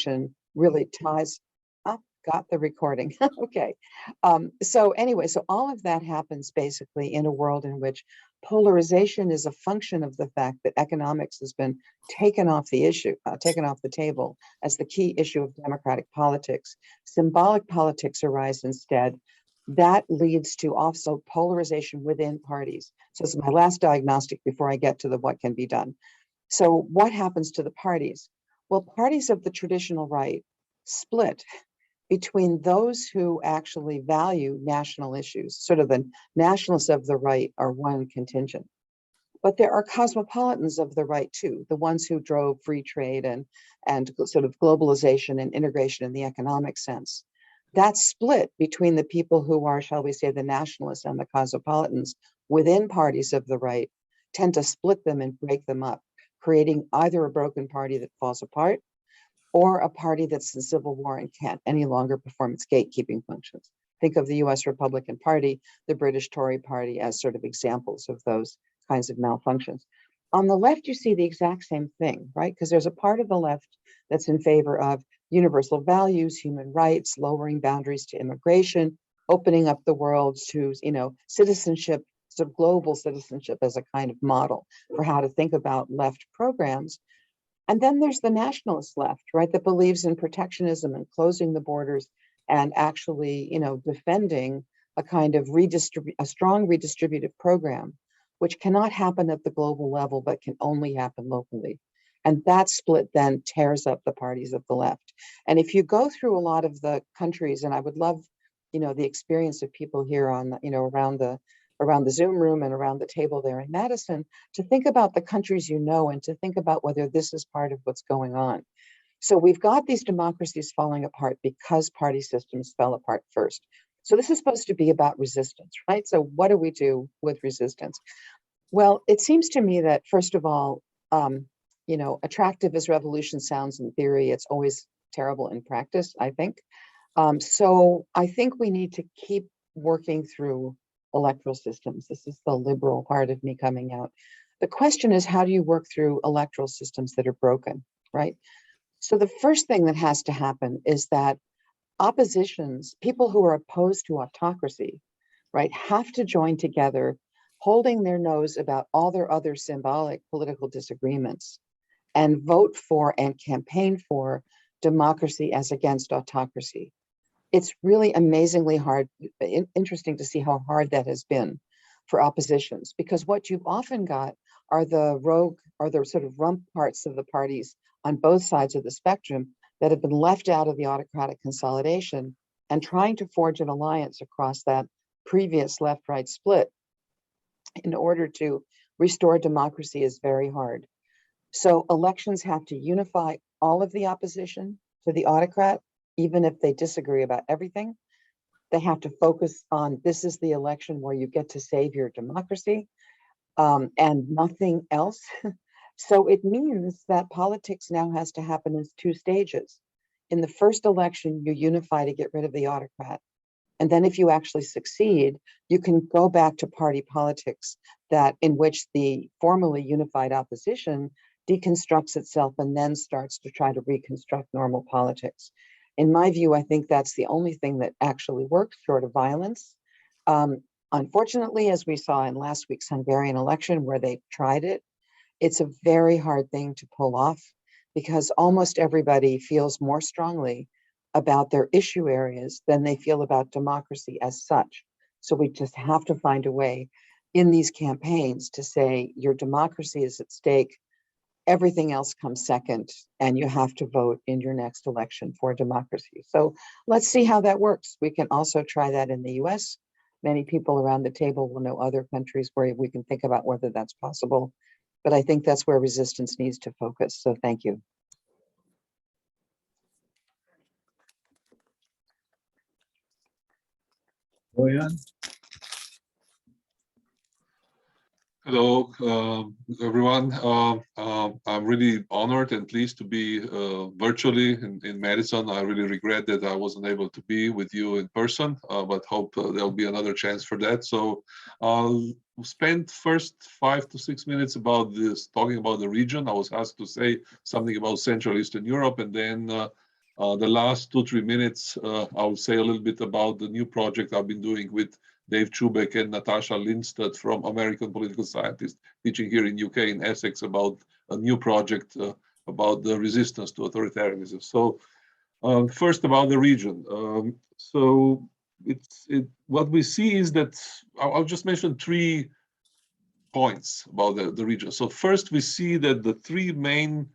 election really ties up, got the recording. Okay. So anyway, so all of that happens basically in a world in which polarization is a function of the fact that economics has been taken off the table as the key issue of democratic politics. Symbolic politics arise instead. That leads to also polarization within parties. So this is my last diagnostic before I get to the what can be done. So what happens to the parties? Well, parties of the traditional right split between those who actually value national issues. Sort of the nationalists of the right are one contingent. But there are cosmopolitans of the right too, the ones who drove free trade and sort of globalization and integration in the economic sense. That split between the people who are, shall we say, the nationalists and the cosmopolitans within parties of the right tend to split them and break them up, creating either a broken party that falls apart or a party that's in civil war and can't any longer perform its gatekeeping functions. Think of the US Republican Party, the British Tory Party as sort of examples of those kinds of malfunctions. On the left, you see the exact same thing, right? Because there's a part of the left that's in favor of universal values, human rights, lowering boundaries to immigration, opening up the world to, citizenship, sort of global citizenship as a kind of model for how to think about left programs. And then there's the nationalist left, right, that believes in protectionism and closing the borders and actually, defending a kind of a strong redistributive program, which cannot happen at the global level, but can only happen locally. And that split then tears up the parties of the left. And if you go through a lot of the countries, and I would love, the experience of people here on, around the Zoom room and around the table there in Madison, to think about the countries and to think about whether this is part of what's going on. So we've got these democracies falling apart because party systems fell apart first. So this is supposed to be about resistance, right? So what do we do with resistance? Well, it seems to me that, first of all, attractive as revolution sounds in theory, it's always terrible in practice, I think. So I think we need to keep working through electoral systems. This is the liberal part of me coming out. The question is, how do you work through electoral systems that are broken, right? So the first thing that has to happen is that oppositions, people who are opposed to autocracy, right, have to join together, holding their nose about all their other symbolic political disagreements, and vote for and campaign for democracy as against autocracy. It's really amazingly hard, interesting to see how hard that has been for oppositions, because what you've often got are the rogue or the sort of rump parts of the parties on both sides of the spectrum that have been left out of the autocratic consolidation, and trying to forge an alliance across that previous left-right split in order to restore democracy is very hard. So elections have to unify all of the opposition to the autocrat, even if they disagree about everything. They have to focus on, this is the election where you get to save your democracy, and nothing else. So it means that politics now has to happen in two stages. In the first election, you unify to get rid of the autocrat. And then if you actually succeed, you can go back to party politics in which the formerly unified opposition deconstructs itself and then starts to try to reconstruct normal politics. In my view, I think that's the only thing that actually works short of violence. Unfortunately, as we saw in last week's Hungarian election where they tried it, it's a very hard thing to pull off because almost everybody feels more strongly about their issue areas than they feel about democracy as such. So we just have to find a way in these campaigns to say your democracy is at stake, everything else comes second, and you have to vote in your next election for democracy. So let's see how that works. We can also try that in the US. Many people around the table will know other countries where we can think about whether that's possible. But I think that's where resistance needs to focus. So thank you. Hello, everyone. I'm really honored and pleased to be virtually in Madison. I really regret that I wasn't able to be with you in person, but hope there'll be another chance for that. So I'll spend first 5 to 6 minutes about this, talking about the region. I was asked to say something about Central Eastern Europe, and then The last 2-3 minutes, I'll say a little bit about the new project I've been doing with Dave Chubek and Natasha Lindstedt from American Political Scientists, teaching here in UK in Essex about a new project about the resistance to authoritarianism. So first about the region. So what we see is that, I'll just mention 3 points about the region. So first we see that the 3 main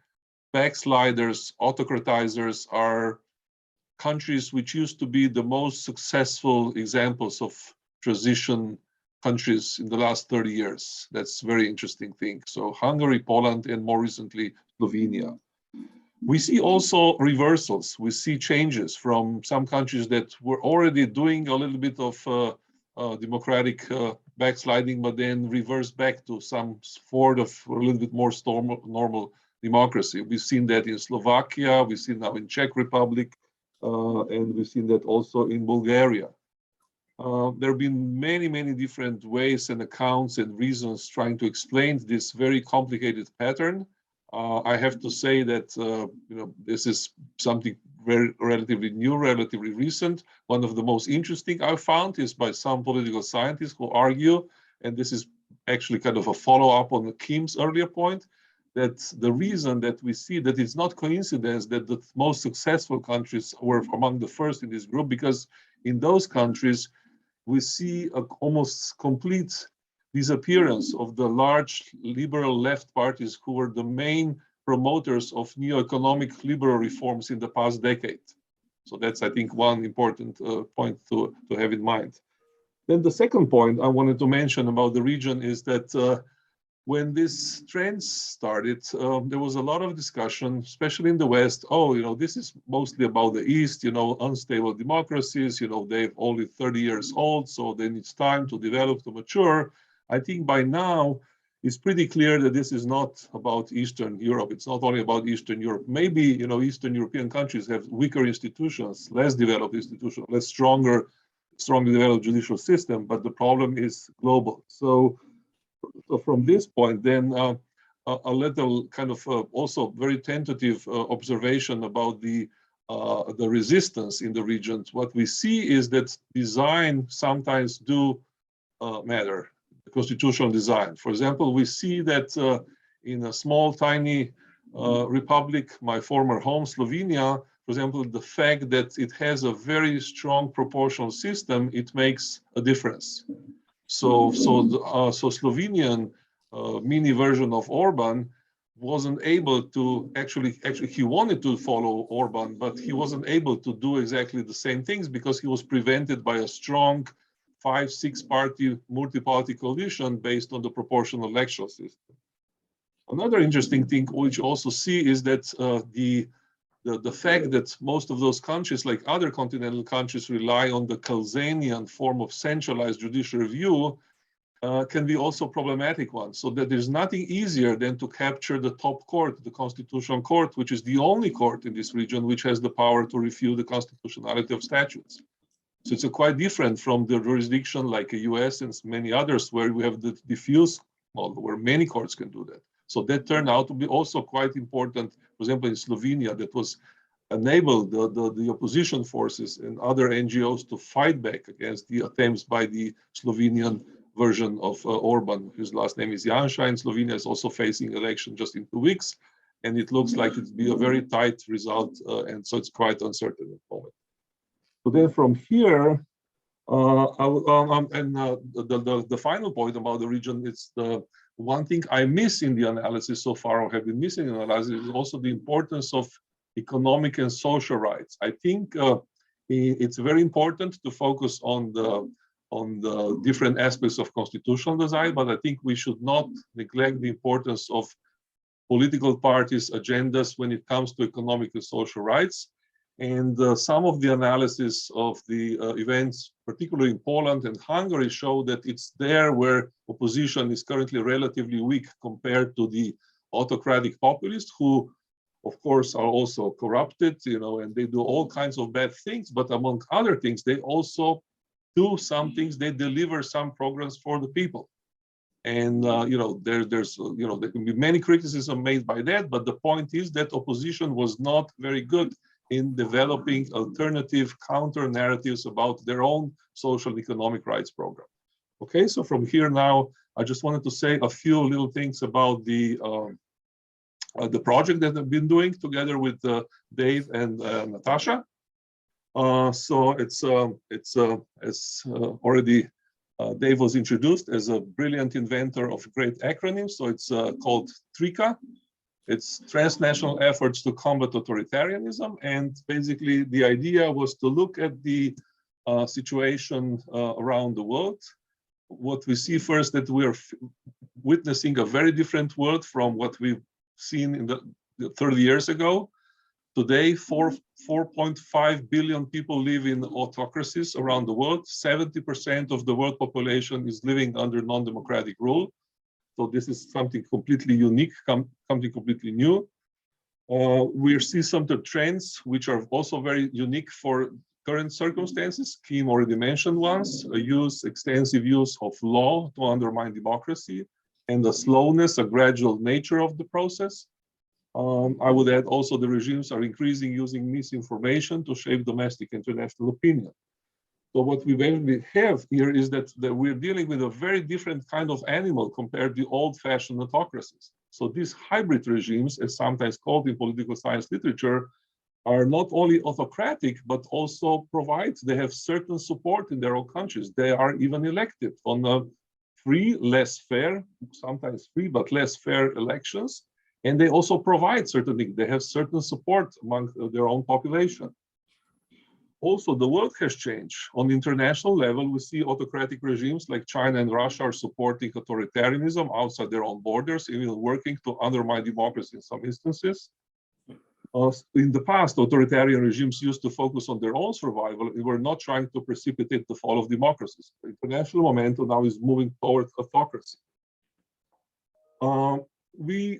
backsliders, autocratizers, are countries which used to be the most successful examples of transition countries in the last 30 years. That's a very interesting thing. So Hungary, Poland, and more recently, Slovenia. We see also reversals. We see changes from some countries that were already doing a little bit of democratic backsliding, but then reverse back to some sort of a little bit more normal democracy. We've seen that in Slovakia, we've seen now in Czech Republic, and we've seen that also in Bulgaria. There have been many, many different ways and accounts and reasons trying to explain this very complicated pattern. I have to say that this is something very relatively new, relatively recent. One of the most interesting I've found is by some political scientists who argue, and this is actually kind of a follow-up on Kim's earlier point, that the reason that we see that it's not coincidence that the most successful countries were among the first in this group, because in those countries we see an almost complete disappearance of the large liberal left parties who were the main promoters of neo-economic liberal reforms in the past decade. So that's, I think, one important point to have in mind. Then the second point I wanted to mention about the region is that when this trend started, there was a lot of discussion, especially in the West. Oh, this is mostly about the East, unstable democracies, they're only 30 years old, so then it's time to develop, to mature. I think by now, it's pretty clear that this is not about Eastern Europe. It's not only about Eastern Europe. Maybe, Eastern European countries have weaker institutions, less developed institutions, less strongly developed judicial system, but the problem is global. So from this point, then a little kind of also very tentative observation about the resistance in the regions. What we see is that design sometimes do matter, constitutional design. For example, we see that in a small, tiny republic, my former home, Slovenia, for example, the fact that it has a very strong proportional system, it makes a difference. So Slovenian mini version of Orban wasn't able to actually he wanted to follow Orban, but he wasn't able to do exactly the same things because he was prevented by a strong 5-6 party multi-party coalition based on the proportional electoral system. Another interesting thing which you also see is that the fact that most of those countries, like other continental countries, rely on the Kelsenian form of centralized judicial review can be also problematic one. So that there's nothing easier than to capture the top court, the Constitutional Court, which is the only court in this region which has the power to review the constitutionality of statutes. So it's quite different from the jurisdiction like the US and many others where we have the diffuse model where many courts can do that. So that turned out to be also quite important. For example, in Slovenia, that was enabled the opposition forces and other NGOs to fight back against the attempts by the Slovenian version of Orban, whose last name is Janša, and Slovenia is also facing election just in 2 weeks. And it looks like it'll be a very tight result. And so it's quite uncertain at the moment. So then from here, the final point about the region is the one thing I miss in the analysis so far, or have been missing in the analysis, is also the importance of economic and social rights. I think it's very important to focus on the different aspects of constitutional design, but I think we should not neglect the importance of political parties' agendas when it comes to economic and social rights. And some of the analysis of the events, particularly in Poland and Hungary, show that it's there where opposition is currently relatively weak compared to the autocratic populists, who, of course, are also corrupted, and they do all kinds of bad things. But among other things, they also do some things. They deliver some programs for the people. And there can be many criticisms made by that. But the point is that opposition was not very good in developing alternative counter narratives about their own social and economic rights program. Okay, so from here now, I just wanted to say a few little things about the project that I've been doing together with Dave and Natasha. So it's as already Dave was introduced as a brilliant inventor of great acronyms. So it's called TRICA. It's transnational efforts to combat authoritarianism. And basically the idea was to look at the situation around the world. What we see first, that we're witnessing a very different world from what we've seen in the 30 years ago. Today, 4.5 billion people live in autocracies around the world. 70% of the world population is living under non-democratic rule. So this is something completely unique, something completely new. We see some of the trends which are also very unique for current circumstances. Kim already mentioned ones: extensive use of law to undermine democracy, and the slowness, a gradual nature of the process. I would add also the regimes are increasing using misinformation to shape domestic international opinion. So what we basically have here is that we're dealing with a very different kind of animal compared to old-fashioned autocracies. So these hybrid regimes, as sometimes called in political science literature, are not only autocratic, but also they have certain support in their own countries. They are even elected on a free, less fair, sometimes free, but less fair elections. And they also provide certain things. They have certain support among their own population. Also, the world has changed. On the international level, we see autocratic regimes like China and Russia are supporting authoritarianism outside their own borders, even working to undermine democracy in some instances. In the past, authoritarian regimes used to focus on their own survival and were not trying to precipitate the fall of democracies. The international momentum now is moving towards autocracy. We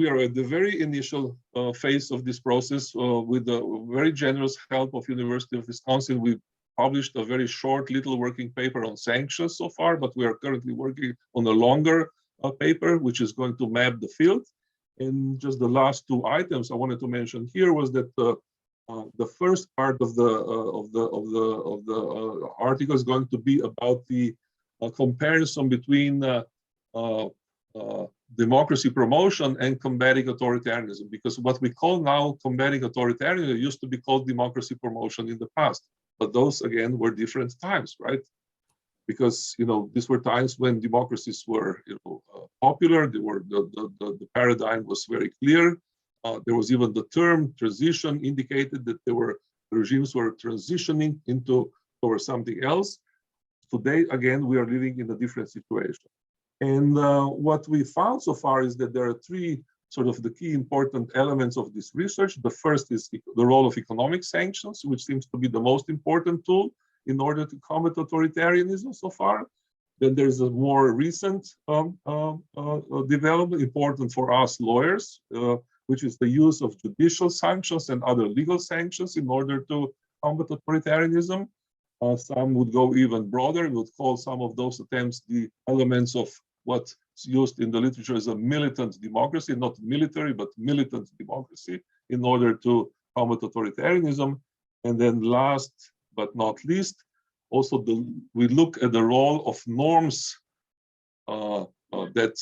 are at the very initial phase of this process with the very generous help of University of Wisconsin. We published a very short little working paper on sanctions so far, but we are currently working on a longer paper, which is going to map the field. And just the last two items I wanted to mention here was that the first part of the article is going to be about the comparison between democracy promotion and combating authoritarianism, because what we call now combating authoritarianism used to be called democracy promotion in the past. But those, again, were different times, right? Because, these were times when democracies were, popular. The paradigm was very clear. There was even the term transition indicated that regimes were transitioning towards something else. Today, again, we are living in a different situation. And what we found so far is that there are three sort of the key important elements of this research. The first is the role of economic sanctions, which seems to be the most important tool in order to combat authoritarianism so far. Then there's a more recent development, important for us lawyers, which is the use of judicial sanctions and other legal sanctions in order to combat authoritarianism. Some would go even broader, would call some of those attempts the elements of what's used in the literature as a militant democracy, not military, but militant democracy, in order to combat authoritarianism. And then last but not least, also we look at the role of norms that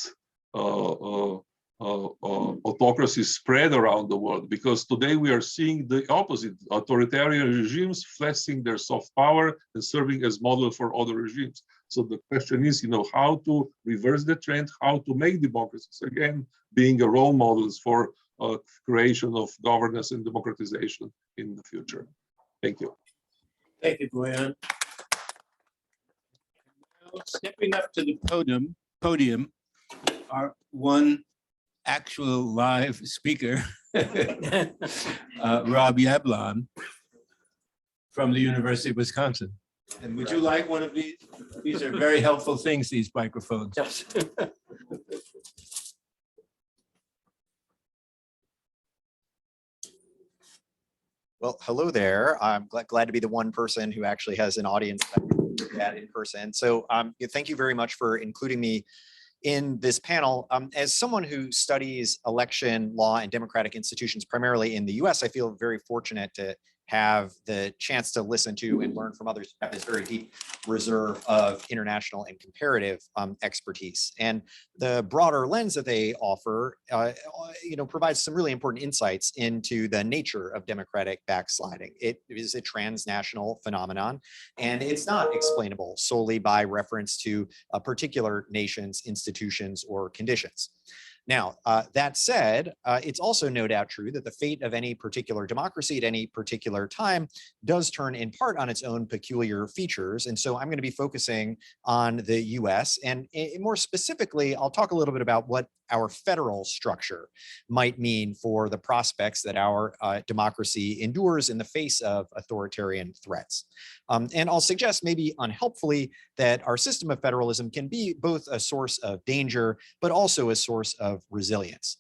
autocracies spread around the world, because today we are seeing the opposite: authoritarian regimes flexing their soft power and serving as model for other regimes. So the question is, how to reverse the trend, how to make democracies again being a role models for creation of governance and democratization in the future. Thank you. Thank you, Boyan. Now, stepping up to the podium, our one actual live speaker, Rob Yablon from the University of Wisconsin. And would you like one of these? These are very helpful things, these microphones. Yes. Well, hello there. I'm glad to be the one person who actually has an audience that can do that in person. So thank you very much for including me in this panel. As someone who studies election law and democratic institutions primarily in the US, I feel very fortunate to have the chance to listen to and learn from others who have this very deep reserve of international and comparative expertise. And the broader lens that they offer, provides some really important insights into the nature of democratic backsliding. It is a transnational phenomenon, and it's not explainable solely by reference to a particular nation's institutions or conditions. Now, that said, it's also no doubt true that the fate of any particular democracy at any particular time does turn in part on its own peculiar features. And so I'm going to be focusing on the US, and more specifically, I'll talk a little bit about what our federal structure might mean for the prospects that our democracy endures in the face of authoritarian threats. And I'll suggest, maybe unhelpfully, that our system of federalism can be both a source of danger, but also a source of resilience.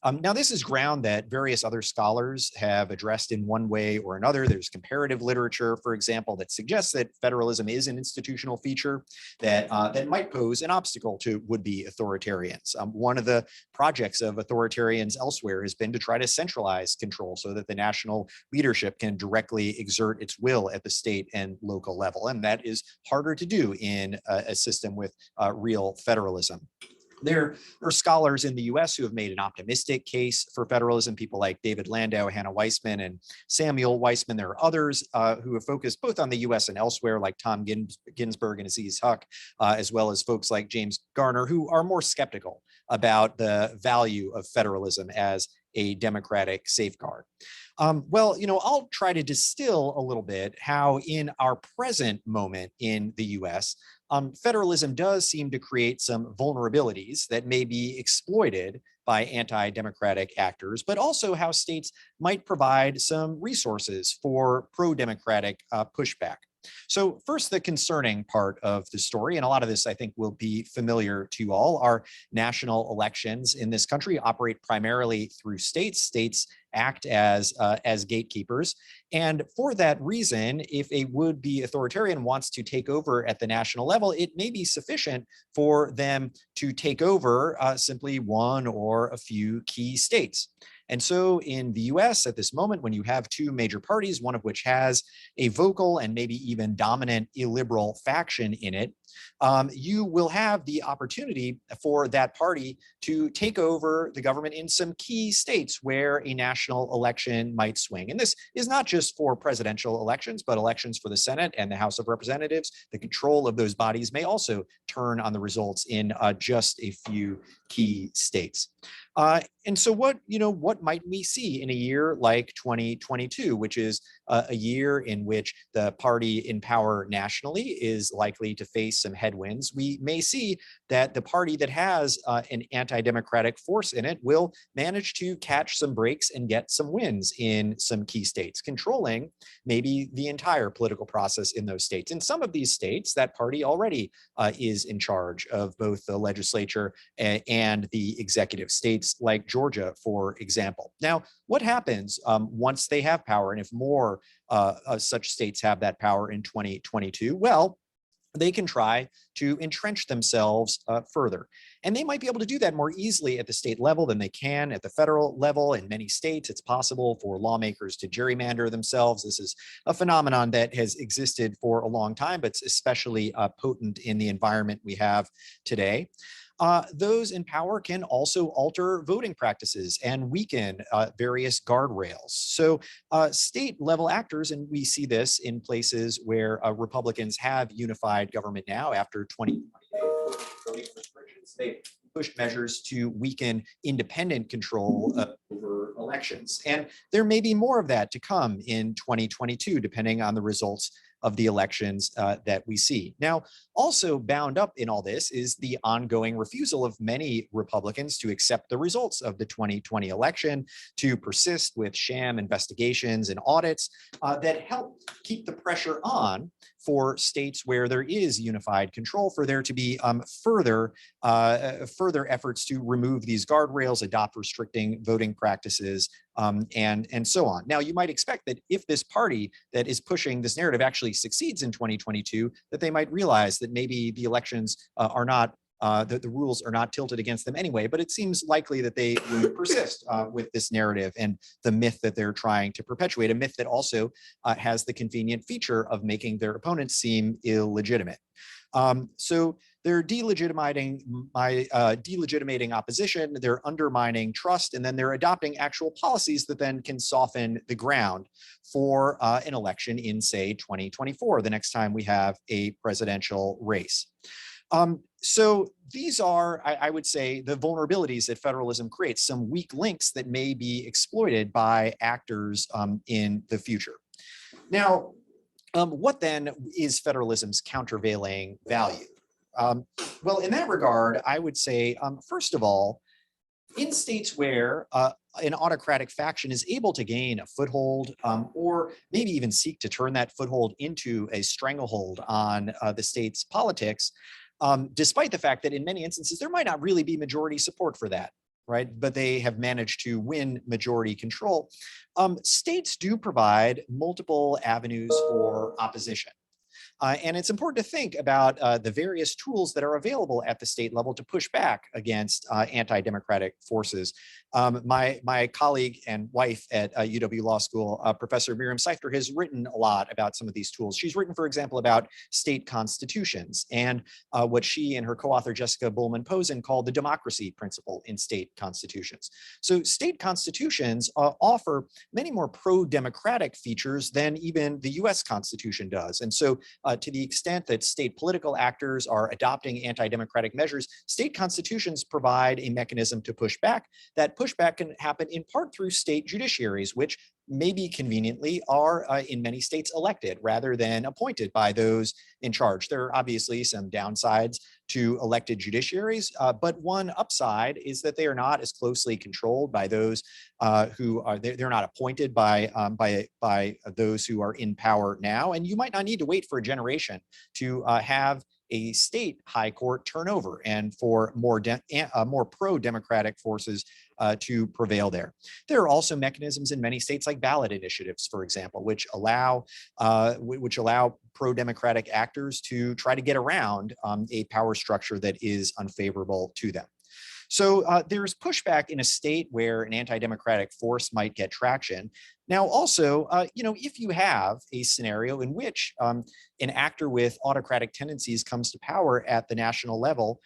Now, this is ground that various other scholars have addressed in one way or another. There's comparative literature, for example, that suggests that federalism is an institutional feature that might pose an obstacle to would-be authoritarians. One of the projects of authoritarians elsewhere has been to try to centralize control so that the national leadership can directly exert its will at the state and local level. And that is harder to do in a system with real federalism. There are scholars in the US who have made an optimistic case for federalism, people like David Landau, Hannah Weissman, and Samuel Weissman. There are others who have focused both on the US and elsewhere, like Tom Ginsburg and Aziz Huq, as well as folks like James Garner, who are more skeptical about the value of federalism as a democratic safeguard. I'll try to distill a little bit how in our present moment in the US, federalism does seem to create some vulnerabilities that may be exploited by anti-democratic actors, but also how states might provide some resources for pro-democratic pushback. So first, the concerning part of the story, and a lot of this I think will be familiar to you all, are national elections in this country operate primarily through states. States act as gatekeepers. And for that reason, if a would-be authoritarian wants to take over at the national level, it may be sufficient for them to take over simply one or a few key states. And so in the US at this moment, when you have two major parties, one of which has a vocal and maybe even dominant illiberal faction in it, you will have the opportunity for that party to take over the government in some key states where a national election might swing. And this is not just for presidential elections, but elections for the Senate and the House of Representatives. The control of those bodies may also turn on the results in just a few key states. And so what might we see in a year like 2022, which is a year in which the party in power nationally is likely to face some headwinds? We may see that the party that has an anti-democratic force in it will manage to catch some breaks and get some wins in some key states, controlling maybe the entire political process in those states. In some of these states, that party already is in charge of both the legislature and the executive, states like Georgia, for example. Now, what happens once they have power, and if more such states have that power in 2022? Well, they can try to entrench themselves further. And they might be able to do that more easily at the state level than they can at the federal level. In many states, it's possible for lawmakers to gerrymander themselves. This is a phenomenon that has existed for a long time, but it's especially potent in the environment we have today. Those in power can also alter voting practices and weaken various guardrails. So state level actors, and we see this in places where Republicans have unified government now after 2020 voting restrictions, they pushed measures to weaken independent control over elections. And there may be more of that to come in 2022, depending on the results of the elections that we see. Now, also bound up in all this is the ongoing refusal of many Republicans to accept the results of the 2020 election, to persist with sham investigations and audits that help keep the pressure on for states where there is unified control, for there to be further efforts to remove these guardrails, adopt restricting voting practices, and so on. Now, you might expect that if this party that is pushing this narrative actually succeeds in 2022, that they might realize that maybe the elections are not the rules are not tilted against them anyway, but it seems likely that they would persist with this narrative and the myth that they're trying to perpetuate, a myth that also has the convenient feature of making their opponents seem illegitimate. So they're delegitimizing opposition, they're undermining trust, and then they're adopting actual policies that then can soften the ground for an election in, say, 2024, the next time we have a presidential race. So these are, I would say, the vulnerabilities that federalism creates, some weak links that may be exploited by actors in the future. Now, what then is federalism's countervailing value? Well, in that regard, I would say, first of all, in states where an autocratic faction is able to gain a foothold or maybe even seek to turn that foothold into a stranglehold on the state's politics, despite the fact that in many instances, there might not really be majority support for that, right? But they have managed to win majority control. States do provide multiple avenues for opposition. And it's important to think about the various tools that are available at the state level to push back against anti-democratic forces. My colleague and wife at UW Law School, Professor Miriam Seifter, has written a lot about some of these tools. She's written, for example, about state constitutions and what she and her co-author Jessica Bullman-Posen call the democracy principle in state constitutions. So state constitutions offer many more pro-democratic features than even the US Constitution does. And so to the extent that state political actors are adopting anti-democratic measures, state constitutions provide a mechanism to push back. That pushback can happen in part through state judiciaries, which maybe conveniently are in many states elected rather than appointed by those in charge. There are obviously some downsides to elected judiciaries, but one upside is that they are not as closely controlled by those who are, they're not appointed by those who are in power now. And you might not need to wait for a generation to have a state high court turnover and for more pro-democratic forces to prevail there. There are also mechanisms in many states like ballot initiatives, for example, which allow pro-democratic actors to try to get around a power structure that is unfavorable to them. So there's pushback in a state where an anti-democratic force might get traction. Now, also, if you have a scenario in which an actor with autocratic tendencies comes to power at the national level,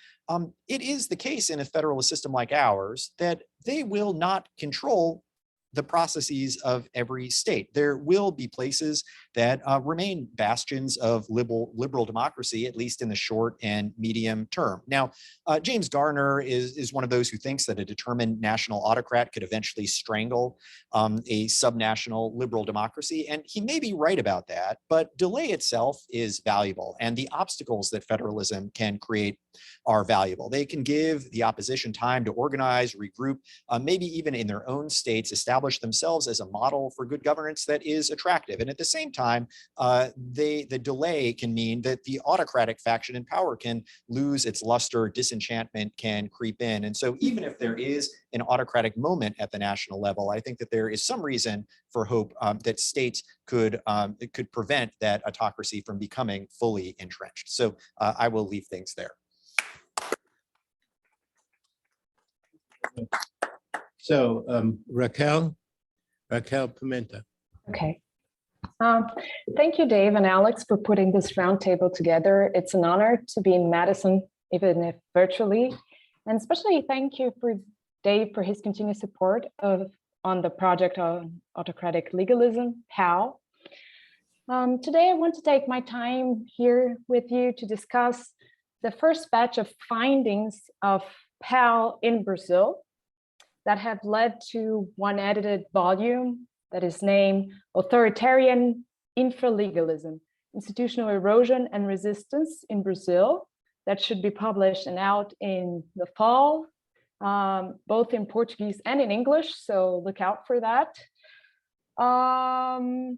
it is the case in a federalist system like ours that they will not control the processes of every state. There will be places that remain bastions of liberal democracy, at least in the short and medium term. Now, James Garner is one of those who thinks that a determined national autocrat could eventually strangle a subnational liberal democracy, and he may be right about that, but delay itself is valuable, and the obstacles that federalism can create are valuable. They can give the opposition time to organize, regroup, maybe even in their own states, establish themselves as a model for good governance that is attractive. And at the same time, the delay can mean that the autocratic faction in power can lose its luster, disenchantment can creep in. And so even if there is an autocratic moment at the national level, I think that there is some reason for hope that states could prevent that autocracy from becoming fully entrenched. So I will leave things there. So Raquel Pimenta. Okay. Thank you, Dave and Alex, for putting this roundtable together. It's an honor to be in Madison, even if virtually. And especially thank you for Dave for his continued support on the project on autocratic legalism, PAL. Today, I want to take my time here with you to discuss the first batch of findings of PAL in Brazil that have led to one edited volume that is named Authoritarian Infralegalism, Institutional Erosion and Resistance in Brazil, that should be published and out in the fall, both in Portuguese and in English, so look out for that. And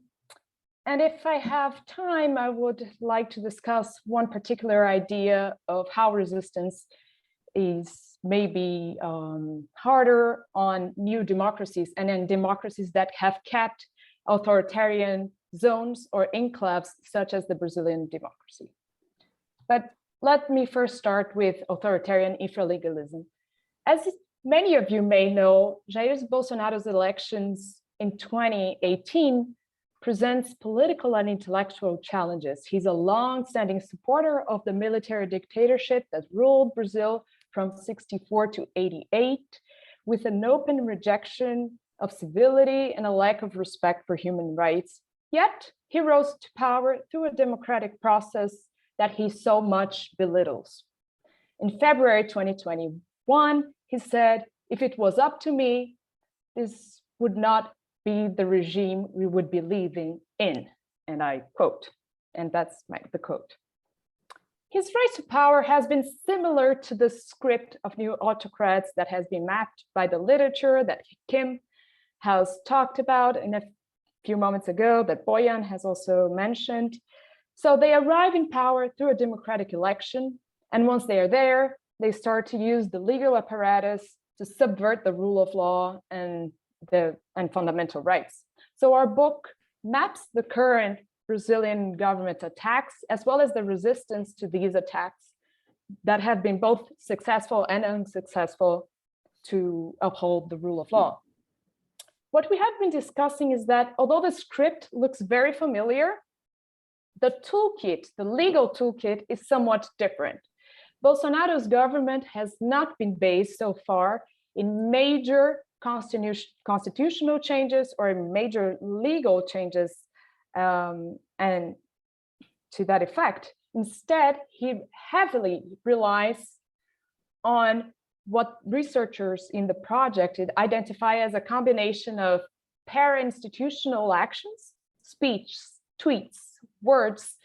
if I have time, I would like to discuss one particular idea of how resistance is maybe harder on new democracies and in democracies that have kept authoritarian zones or enclaves, such as the Brazilian democracy. But let me first start with authoritarian infralegalism. As many of you may know, Jair Bolsonaro's elections in 2018 presents political and intellectual challenges. He's a long-standing supporter of the military dictatorship that ruled Brazil from 64 to 88, with an open rejection of civility and a lack of respect for human rights. Yet, he rose to power through a democratic process that he so much belittles. In February 2021, he said, "If it was up to me, this would not be the regime we would be living in." And I quote, and that's the quote. His rise to power has been similar to the script of new autocrats that has been mapped by the literature that Kim has talked about in a few moments ago, that Boyan has also mentioned. So they arrive in power through a democratic election. And once they are there, they start to use the legal apparatus to subvert the rule of law and fundamental rights. So our book maps the current Brazilian government attacks, as well as the resistance to these attacks that have been both successful and unsuccessful to uphold the rule of law. What we have been discussing is that although the script looks very familiar, the toolkit, the legal toolkit, is somewhat different. Bolsonaro's government has not been based so far in major constitutional changes or major legal changes, and to that effect. Instead, he heavily relies on what researchers in the project identify as a combination of para-institutional actions, speech, tweets, words,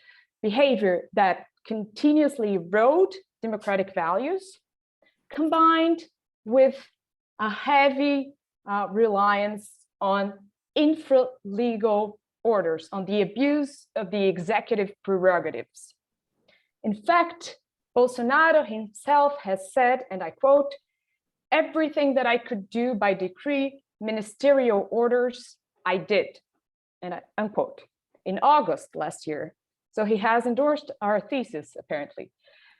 behavior that continuously erode democratic values, combined with a heavy reliance on infra-legal orders, on the abuse of the executive prerogatives. In fact, Bolsonaro himself has said, and I quote, "Everything that I could do by decree, ministerial orders, I did," and unquote, in August last year. So he has endorsed our thesis, apparently.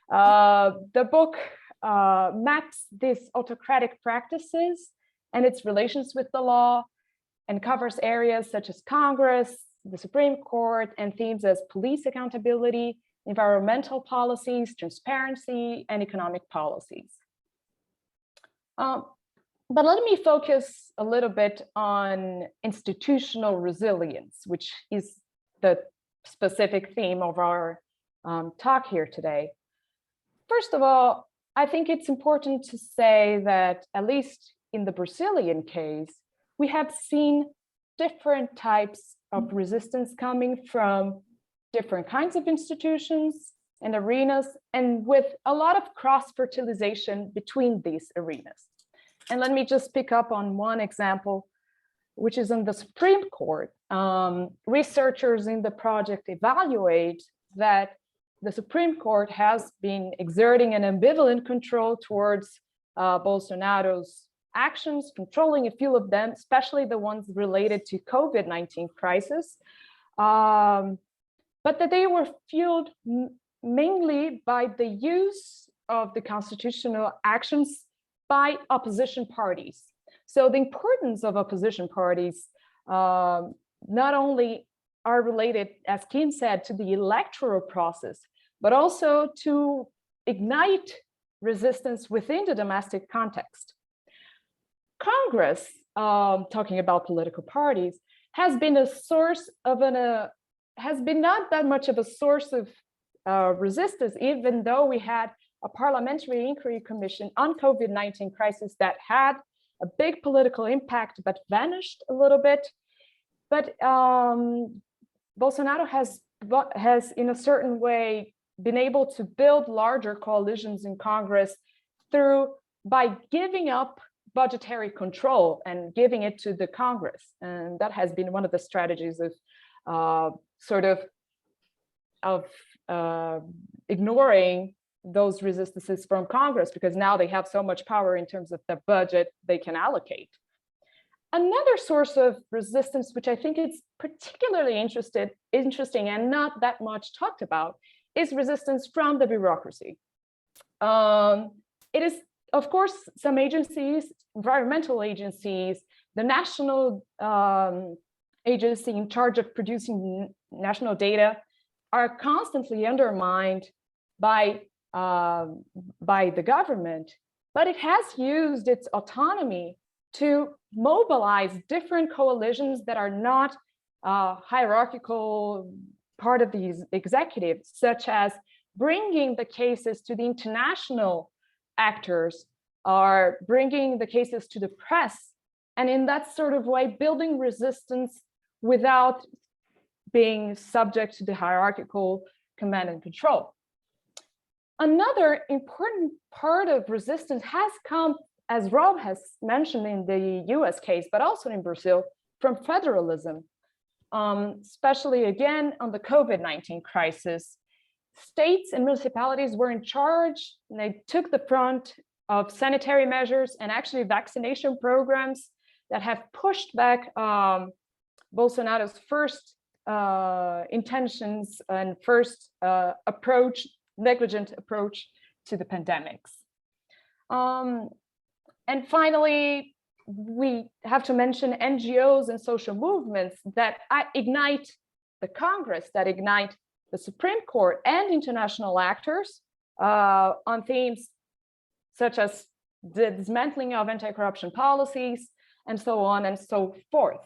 The book maps these autocratic practices and its relations with the law, and covers areas such as Congress, the Supreme Court, and themes as police accountability, environmental policies, transparency, and economic policies. But let me focus a little bit on institutional resilience, which is the specific theme of our talk here today. First of all, I think it's important to say that, at least in the Brazilian case, we have seen different types of resistance coming from different kinds of institutions and arenas, and with a lot of cross-fertilization between these arenas. And let me just pick up on one example, which is in the Supreme Court. Researchers in the project evaluate that the Supreme Court has been exerting an ambivalent control towards Bolsonaro's actions, controlling a few of them, especially the ones related to COVID-19 crisis, but that they were fueled mainly by the use of the constitutional actions by opposition parties. So the importance of opposition parties not only are related, as Kim said, to the electoral process, but also to ignite resistance within the domestic context. Congress, talking about political parties, has been a source of has been not that much of a source of resistance, even though we had a parliamentary inquiry commission on COVID-19 crisis that had a big political impact, but vanished a little bit. But Bolsonaro has in a certain way been able to build larger coalitions in Congress by giving up budgetary control and giving it to the Congress. And that has been one of the strategies of ignoring those resistances from Congress, because now they have so much power in terms of the budget they can allocate. Another source of resistance, which I think is particularly interesting and not that much talked about, is resistance from the bureaucracy. It is, of course, some agencies, environmental agencies, the national agency in charge of producing national data are constantly undermined by the government, but it has used its autonomy to mobilize different coalitions that are not hierarchical part of these executives, such as bringing the cases to the international actors, or bringing the cases to the press, and in that sort of way building resistance without being subject to the hierarchical command and control. Another important part of resistance has come, as Rob has mentioned, in the US case, but also in Brazil, from federalism, especially again on the COVID-19 crisis. States and municipalities were in charge, and they took the front of sanitary measures and actually vaccination programs that have pushed back Bolsonaro's first intentions and first negligent approach to the pandemics. And finally, we have to mention NGOs and social movements that ignite the Congress, that ignite the Supreme Court and international actors on themes such as the dismantling of anti-corruption policies and so on and so forth.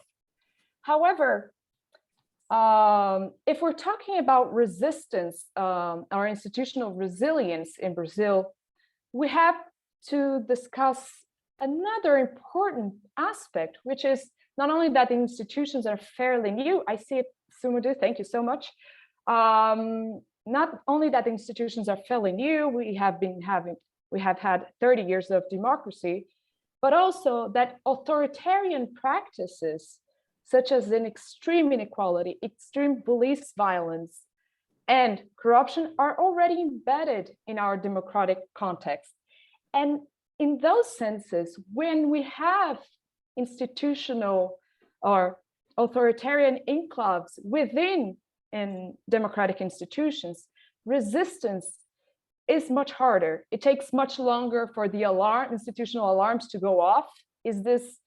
However, if we're talking about resistance, or institutional resilience in Brazil, we have to discuss another important aspect, which is not only that the institutions are fairly new. I see it, Sumudu, thank you so much. Not only that the institutions are fairly new, we have had 30 years of democracy, but also that authoritarian practices, such as an extreme inequality, extreme police violence, and corruption are already embedded in our democratic context. And in those senses, when we have institutional or authoritarian enclaves within democratic institutions, resistance is much harder. It takes much longer for the institutional alarms to go off. Is this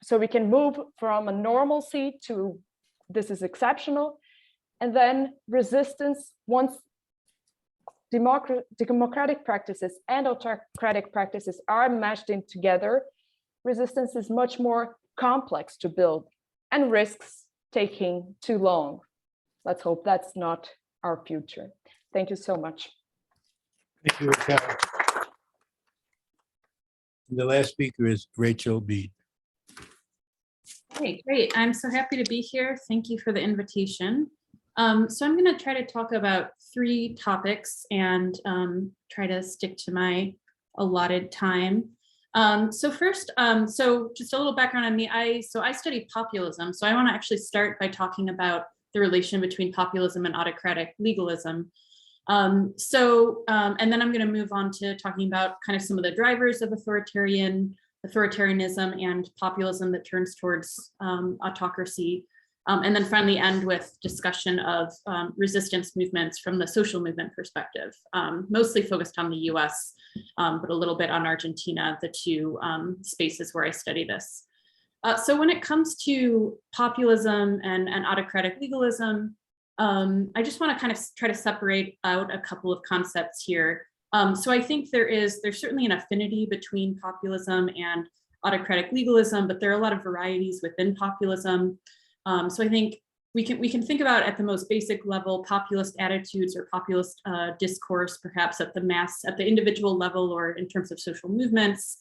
so we can move from a normalcy to this is exceptional, and then resistance, once democratic practices and autocratic practices are meshed in together, resistance is much more complex to build and risks taking too long. Let's hope that's not our future. Thank you so much. Thank you, Raquel. The last speaker is Rachel Bede. Hey, great. I'm so happy to be here. Thank you for the invitation. So I'm going to try to talk about 3 topics and try to stick to my allotted time. So first, so just a little background on me. I study populism. So I want to actually start by talking about the relation between populism and autocratic legalism. And then I'm going to move on to talking about kind of some of the drivers of authoritarianism and populism that turns towards autocracy. And then finally end with discussion of resistance movements from the social movement perspective, mostly focused on the US, but a little bit on Argentina, the 2 spaces where I study this. So when it comes to populism and autocratic legalism, I just want to kind of try to separate out a couple of concepts here. So I think there's certainly an affinity between populism and autocratic legalism, but there are a lot of varieties within populism. So I think we can think about at the most basic level populist attitudes or populist discourse, perhaps at the individual level or in terms of social movements.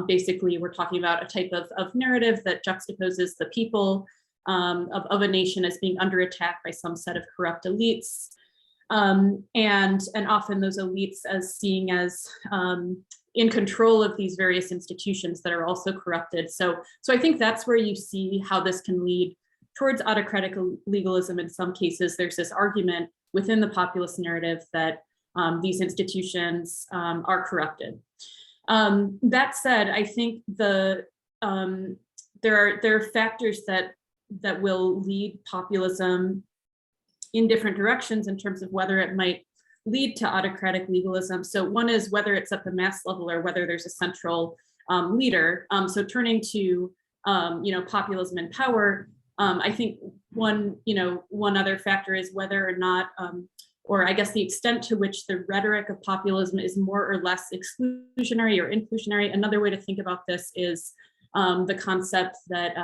Basically, we're talking about a type of narrative that juxtaposes the people of a nation as being under attack by some set of corrupt elites. And often those elites as seeing as in control of these various institutions that are also corrupted. So I think that's where you see how this can lead towards autocratic legalism. In some cases, there's this argument within the populist narrative that these institutions are corrupted. That said, I think there are factors that will lead populism in different directions in terms of whether it might lead to autocratic legalism. So one is whether it's at the mass level or whether there's a central leader. So turning to populism and power, I think one other factor is whether or not, or I guess the extent to which the rhetoric of populism is more or less exclusionary or inclusionary. Another way to think about this is the concept that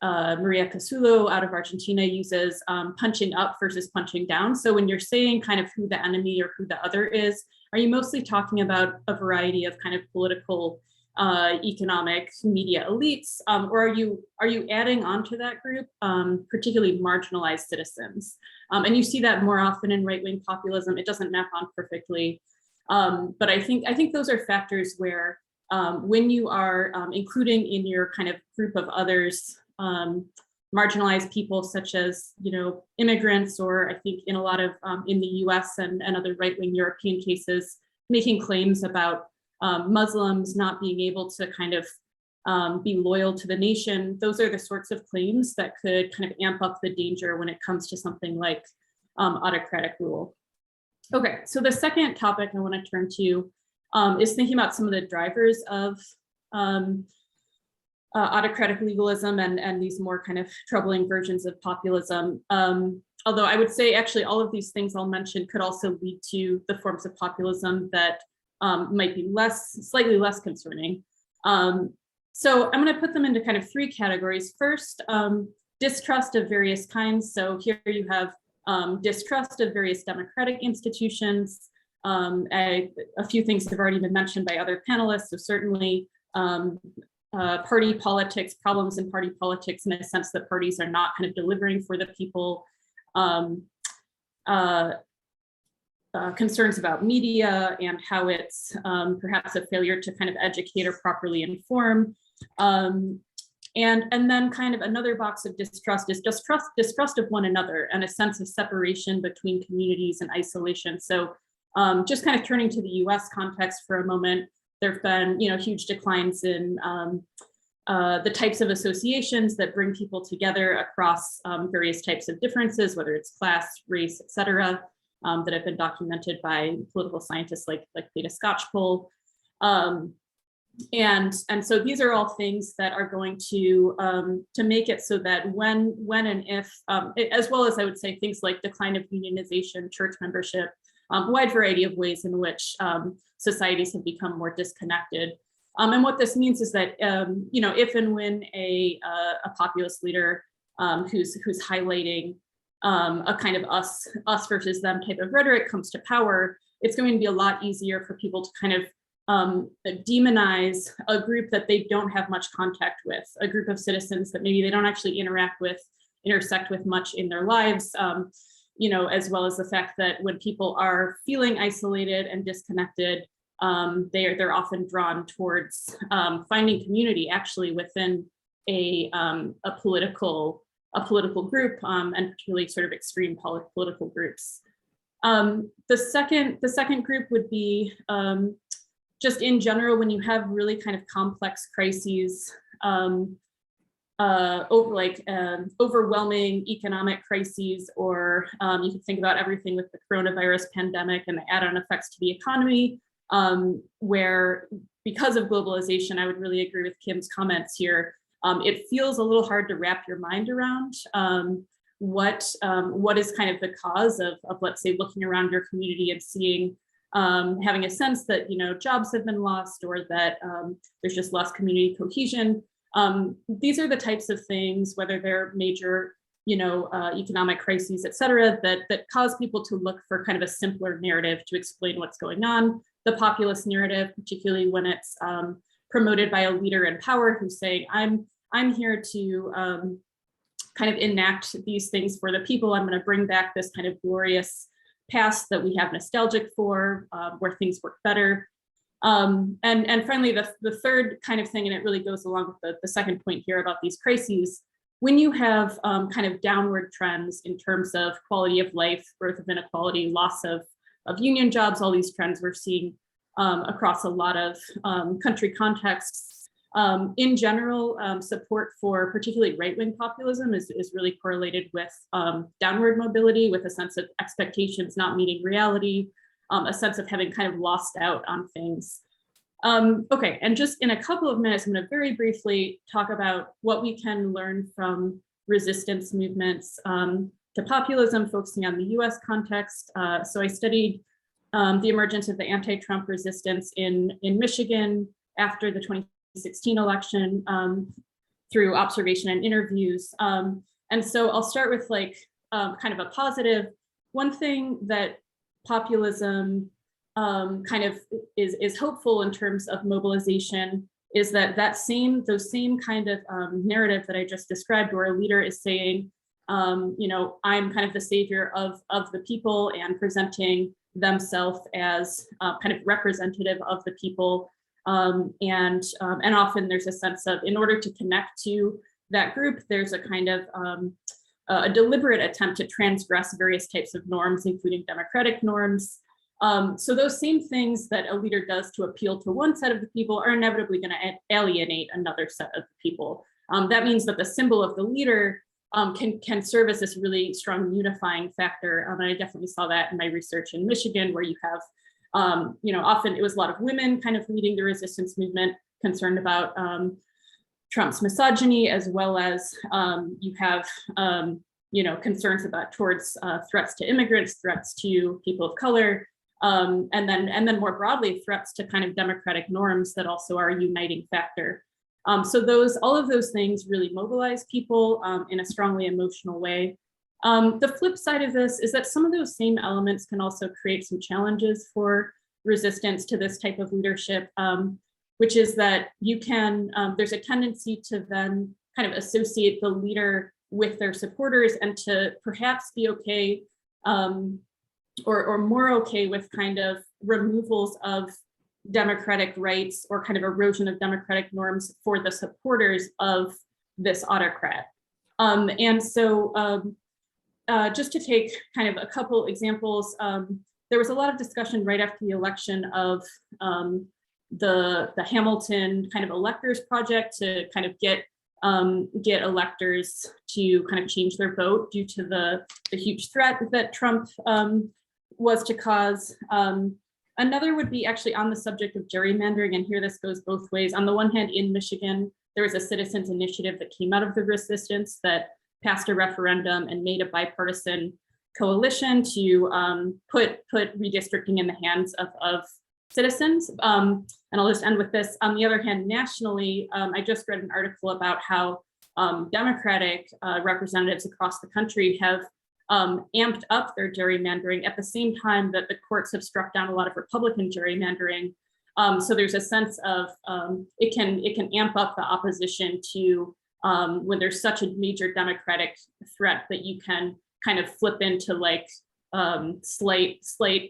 Maria Casulo out of Argentina uses, punching up versus punching down. So when you're saying kind of who the enemy or who the other is, are you mostly talking about a variety of kind of political, economic, media elites, or are you adding onto that group, particularly marginalized citizens? And you see that more often in right-wing populism. It doesn't map on perfectly, but I think those are factors where when you are including in your kind of group of others marginalized people such as immigrants, or I think in a lot of in the US and other right-wing European cases, making claims about Muslims not being able to kind of be loyal to the nation. Those are the sorts of claims that could kind of amp up the danger when it comes to something like autocratic rule. Okay, so the second topic I want to turn to is thinking about some of the drivers of autocratic legalism and these more kind of troubling versions of populism. Although I would say actually all of these things I'll mention could also lead to the forms of populism that might be slightly less concerning. So I'm going to put them into kind of three categories. First, distrust of various kinds. So here you have distrust of various democratic institutions. A few things have already been mentioned by other panelists. So certainly party politics, problems in party politics in a sense that parties are not kind of delivering for the people. Concerns about media and how it's perhaps a failure to kind of educate or properly inform. And then kind of another box of distrust is distrust of one another and a sense of separation between communities and isolation. So just kind of turning to the US context for a moment, there have been huge declines in the types of associations that bring people together across various types of differences, whether it's class, race, et cetera. That have been documented by political scientists like Theta Scotchpole. And so these are all things that are going to make it so that when and if, as well as I would say things like decline of unionization, church membership, a wide variety of ways in which societies have become more disconnected. And what this means is that, if and when a populist leader who's highlighting a kind of us versus them type of rhetoric comes to power, it's going to be a lot easier for people to kind of demonize a group that they don't have much contact with, a group of citizens that maybe they don't actually intersect with much in their lives, as well as the fact that when people are feeling isolated and disconnected, they're often drawn towards finding community actually within a political group, and particularly sort of extreme political groups. The second group would be just in general, when you have really kind of complex crises, overwhelming economic crises, or you can think about everything with the coronavirus pandemic and the add-on effects to the economy, where because of globalization, I would really agree with Kim's comments here. It feels a little hard to wrap your mind around what is kind of the cause of let's say looking around your community and seeing, having a sense that jobs have been lost, or that there's just less community cohesion. These are the types of things, whether they're major economic crises, et cetera, that cause people to look for kind of a simpler narrative to explain what's going on. The populist narrative, particularly when it's promoted by a leader in power who's saying, I'm here to kind of enact these things for the people. I'm going to bring back this kind of glorious past that we have nostalgic for, where things work better. And finally, the third kind of thing, and it really goes along with the second point here about these crises, when you have kind of downward trends in terms of quality of life, growth of inequality, loss of union jobs, all these trends we're seeing across a lot of country contexts, In general, support for particularly right-wing populism is really correlated with downward mobility, with a sense of expectations not meeting reality, a sense of having kind of lost out on things. Okay, and just in a couple of minutes, I'm going to very briefly talk about what we can learn from resistance movements to populism, focusing on the US context. So I studied the emergence of the anti-Trump resistance in Michigan after the 2016 election through observation and interviews. And so I'll start with like kind of a positive. One thing that populism kind of is hopeful in terms of mobilization is that those same kind of narrative that I just described, where a leader is saying, you know, I'm kind of the savior of the people and presenting themselves as kind of representative of the people. And often there's a sense of, in order to connect to that group, there's a kind of a deliberate attempt to transgress various types of norms, including democratic norms. So those same things that a leader does to appeal to one set of the people are inevitably going to alienate another set of the people. That means that the symbol of the leader can serve as this really strong unifying factor. And I definitely saw that in my research in Michigan, where you have, you know, often it was a lot of women kind of leading the resistance movement, concerned about Trump's misogyny, as well as you have, you know, concerns about towards threats to immigrants, threats to people of color, and then more broadly, threats to kind of democratic norms that also are a uniting factor. So all of those things really mobilize people in a strongly emotional way. The flip side of this is that some of those same elements can also create some challenges for resistance to this type of leadership, which is that you can, there's a tendency to then kind of associate the leader with their supporters and to perhaps be okay or more okay with kind of removals of democratic rights or kind of erosion of democratic norms for the supporters of this autocrat. And so just to take kind of a couple examples, there was a lot of discussion right after the election of the Hamilton kind of electors project to kind of get electors to kind of change their vote due to the huge threat that Trump was to cause. Another would be actually on the subject of gerrymandering, and here this goes both ways. On the one hand, in Michigan, there was a citizens initiative that came out of the resistance that passed a referendum and made a bipartisan coalition to put redistricting in the hands of citizens. And I'll just end with this. On the other hand, nationally, I just read an article about how Democratic representatives across the country have amped up their gerrymandering at the same time that the courts have struck down a lot of Republican gerrymandering. So there's a sense of it can amp up the opposition to when there's such a major democratic threat that you can kind of flip into like slight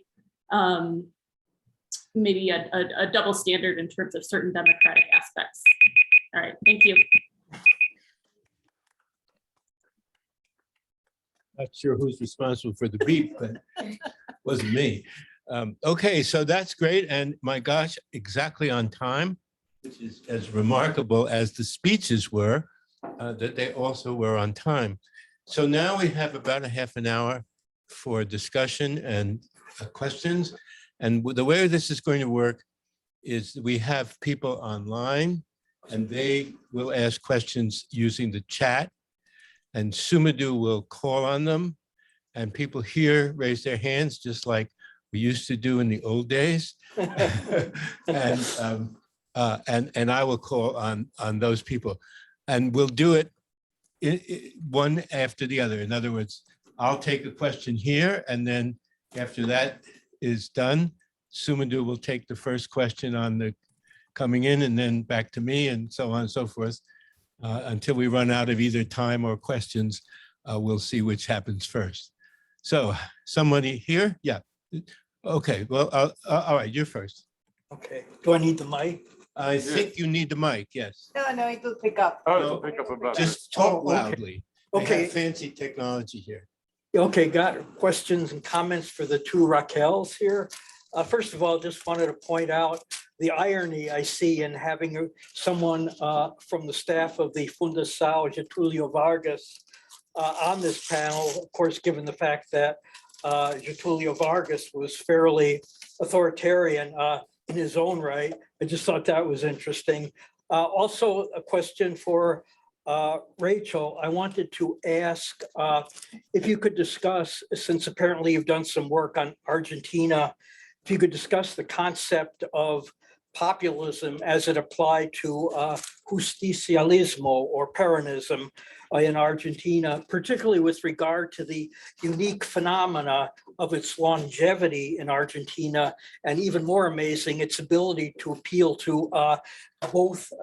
maybe a double standard in terms of certain democratic aspects. All right, thank you. Not sure who's responsible for the beep, but it wasn't me. Okay, so that's great. And my gosh, exactly on time, which is as remarkable as the speeches were, that they also were on time. So now we have about a half an hour for discussion and questions. And the way this is going to work is we have people online and they will ask questions using the chat, and Sumadhu will call on them, and people here raise their hands just like we used to do in the old days. And I will call on those people, and we'll do it one after the other. In other words, I'll take a question here, and then after that is done, Sumadhu will take the first question on the coming in, and then back to me, and so on and so forth, until we run out of either time or questions. We'll see which happens first. So somebody here? Yeah. Okay, well, all right, you're first. Okay, do I need the mic? I think you need the mic, yes. No, I do pick up. No, pick up about just talk Oh, okay. loudly. They have Okay, fancy technology here. okay, got questions and comments for the two Raquels here. First of all, just wanted to point out the irony I see in having someone from the staff of the Fundação Getúlio Vargas on this panel, of course, given the fact that Getúlio Vargas was fairly authoritarian in his own right. I just thought that was interesting. Also, a question for Rachel. I wanted to ask if you could discuss, since apparently you've done some work on Argentina, if you could discuss the concept of populism as it applied to justicialismo or Peronism in Argentina, particularly with regard to the unique phenomena of its longevity in Argentina, and even more amazing, its ability to appeal to both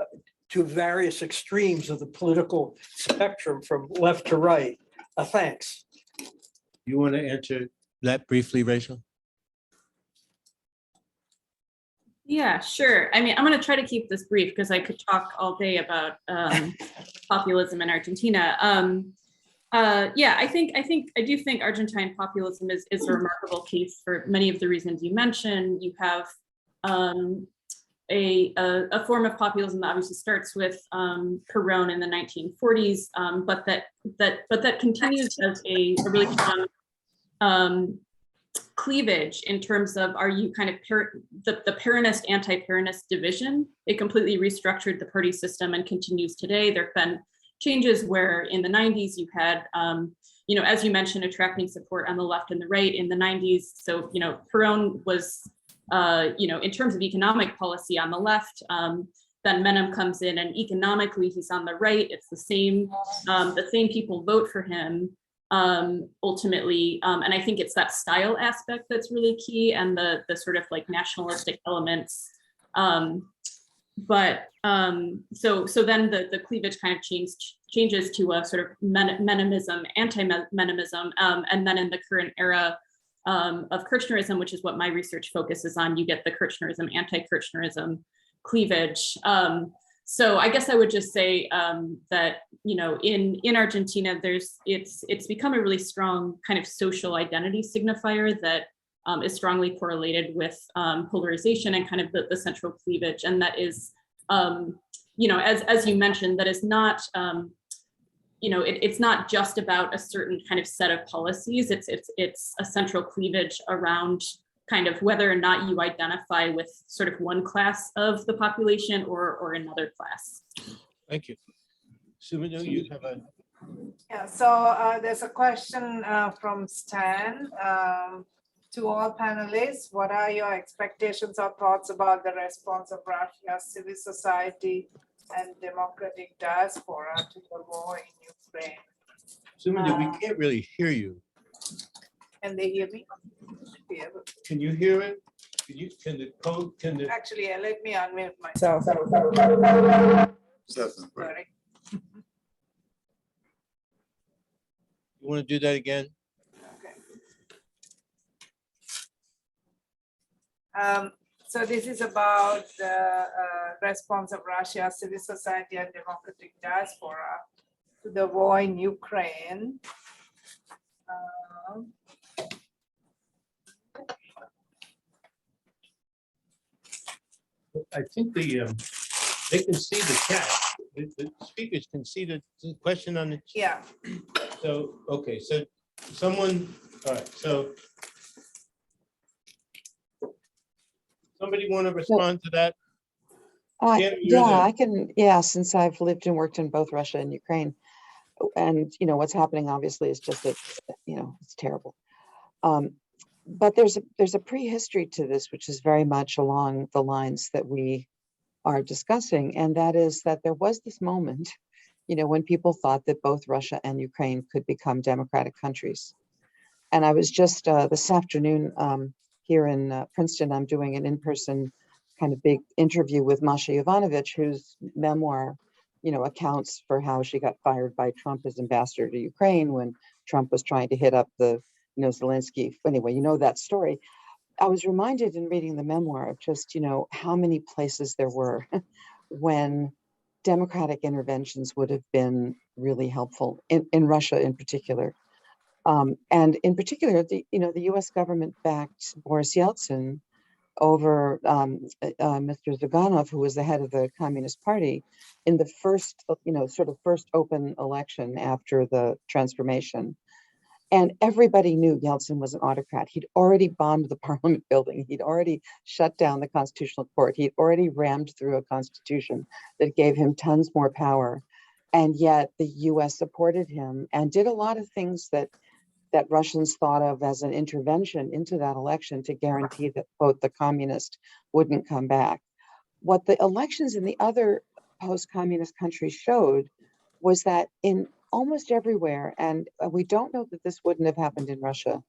to various extremes of the political spectrum from left to right. Thanks. You want to answer that briefly, Rachel? Yeah, sure. I mean, I'm going to try to keep this brief because I could talk all day about populism in Argentina. Yeah, I do think Argentine populism is a remarkable case for many of the reasons you mentioned. You have a form of populism that obviously starts with Perón in the 1940s, but that continues as a really strong cleavage in terms of, are you kind of the Peronist, anti-Peronist division? It completely restructured the party system and continues today. There have been changes where in the 90s you had, as you mentioned, attracting support on the left and the right in the 90s. So, Perón was, in terms of economic policy on the left, then Menem comes in and economically he's on the right. It's the same people vote for him. Ultimately, and I think it's that style aspect that's really key, and the sort of like nationalistic elements. So then the cleavage kind of changes to a sort of Menemism, anti-Menemism, and then in the current era of Kirchnerism, which is what my research focuses on, you get the Kirchnerism, anti-Kirchnerism cleavage. So I guess I would just say that, in Argentina, it's become a really strong kind of social identity signifier that is strongly correlated with polarization and kind of the central cleavage. And that is, as you mentioned, that is not, it's not just about a certain kind of set of policies. It's a central cleavage around kind of whether or not you identify with sort of one class of the population or another class. Thank you. Sumino, you have a... Yeah, so there's a question from Stan to all panelists. What are your expectations or thoughts about the response of Russia's civil society and democratic diaspora to the war in Ukraine? Sumino, we can't really hear you. Can they hear me? Can you hear it? Actually, let me unmute myself. Sorry. You want to do that again? Okay. So this is about the response of Russia, civil society and democratic diaspora to the war in Ukraine. I think they can see the chat. The speakers can see the question on the chat. Yeah. So, okay, so someone, all right, so somebody want to respond to that? Yeah, I can, since I've lived and worked in both Russia and Ukraine, and what's happening obviously is just that, it's terrible. But there's a prehistory to this, which is very much along the lines that we are discussing, and that is that there was this moment, when people thought that both Russia and Ukraine could become democratic countries. And I was just this afternoon here in Princeton, I'm doing an in-person kind of big interview with Masha Yovanovitch, whose memoir, accounts for how she got fired by Trump as ambassador to Ukraine when Trump was trying to hit up the Zelensky. Anyway, that story. I was reminded in reading the memoir of just, how many places there were when democratic interventions would have been really helpful in Russia in particular. And in particular, the U.S. government backed Boris Yeltsin over Mr. Zyuganov, who was the head of the Communist Party in the first, sort of first open election after the transformation. And everybody knew Yeltsin was an autocrat. He'd already bombed the parliament building. He'd already shut down the constitutional court. He'd already rammed through a constitution that gave him tons more power. And yet the US supported him and did a lot of things that Russians thought of as an intervention into that election to guarantee that, quote, the communist wouldn't come back. What the elections in the other post-communist countries showed was that in almost everywhere, and we don't know that this wouldn't have happened in Russia,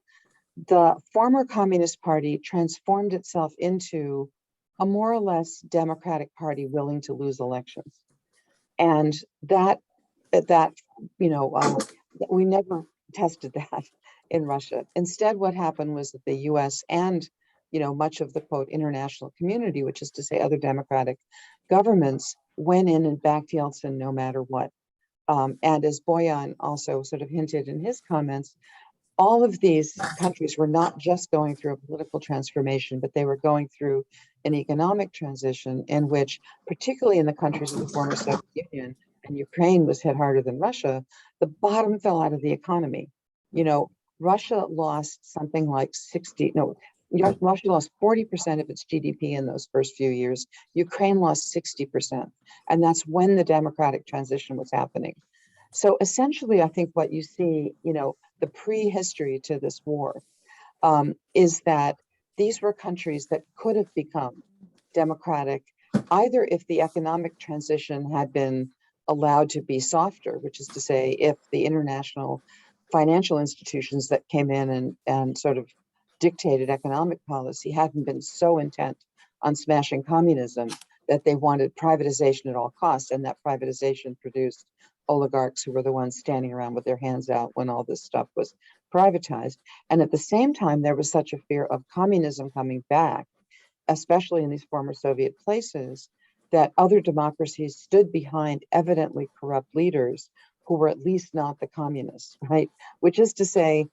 the former Communist Party transformed itself into a more or less democratic party willing to lose elections. And we never tested that in Russia. Instead, what happened was that the US and much of the, quote, international community, which is to say other democratic governments, went in and backed Yeltsin no matter what. And as Boyan also sort of hinted in his comments, all of these countries were not just going through a political transformation, but they were going through an economic transition in which, particularly in the countries of the former Soviet Union, and Ukraine was hit harder than Russia, the bottom fell out of the economy. Russia lost something like Russia lost 40% of its GDP in those first few years. Ukraine lost 60%. And that's when the democratic transition was happening. So essentially, I think what you see, the prehistory to this war is that these were countries that could have become democratic, either if the economic transition had been allowed to be softer, which is to say, if the international financial institutions that came in and sort of dictated economic policy hadn't been so intent on smashing communism that they wanted privatization at all costs, and that privatization produced oligarchs who were the ones standing around with their hands out when all this stuff was privatized. And at the same time, there was such a fear of communism coming back, especially in these former Soviet places, that other democracies stood behind evidently corrupt leaders who were at least not the communists, right? Which is to say,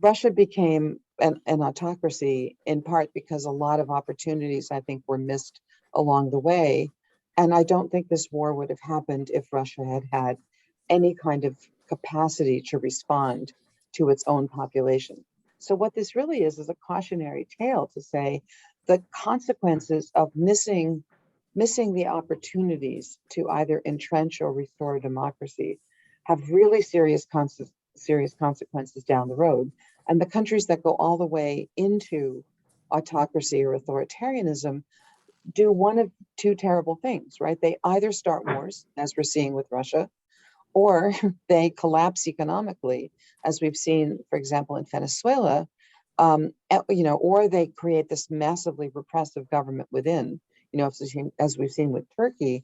Russia became an autocracy in part because a lot of opportunities, I think, were missed along the way. And I don't think this war would have happened if Russia had had any kind of capacity to respond to its own population. So what this really is a cautionary tale to say the consequences of missing the opportunities to either entrench or restore democracy have really serious consequences down the road. And the countries that go all the way into autocracy or authoritarianism do one of two terrible things, right? They either start wars, as we're seeing with Russia, or they collapse economically, as we've seen, for example, in Venezuela, or they create this massively repressive government within, as we've seen with Turkey.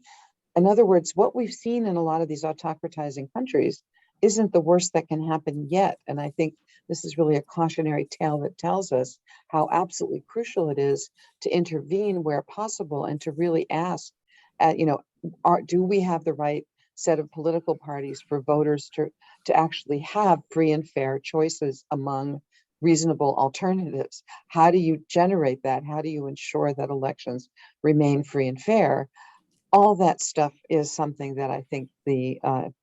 In other words, what we've seen in a lot of these autocratizing countries isn't the worst that can happen yet. And I think this is really a cautionary tale that tells us how absolutely crucial it is to intervene where possible and to really ask, do we have the right set of political parties for voters to actually have free and fair choices among reasonable alternatives? How do you generate that? How do you ensure that elections remain free and fair? All that stuff is something that I think the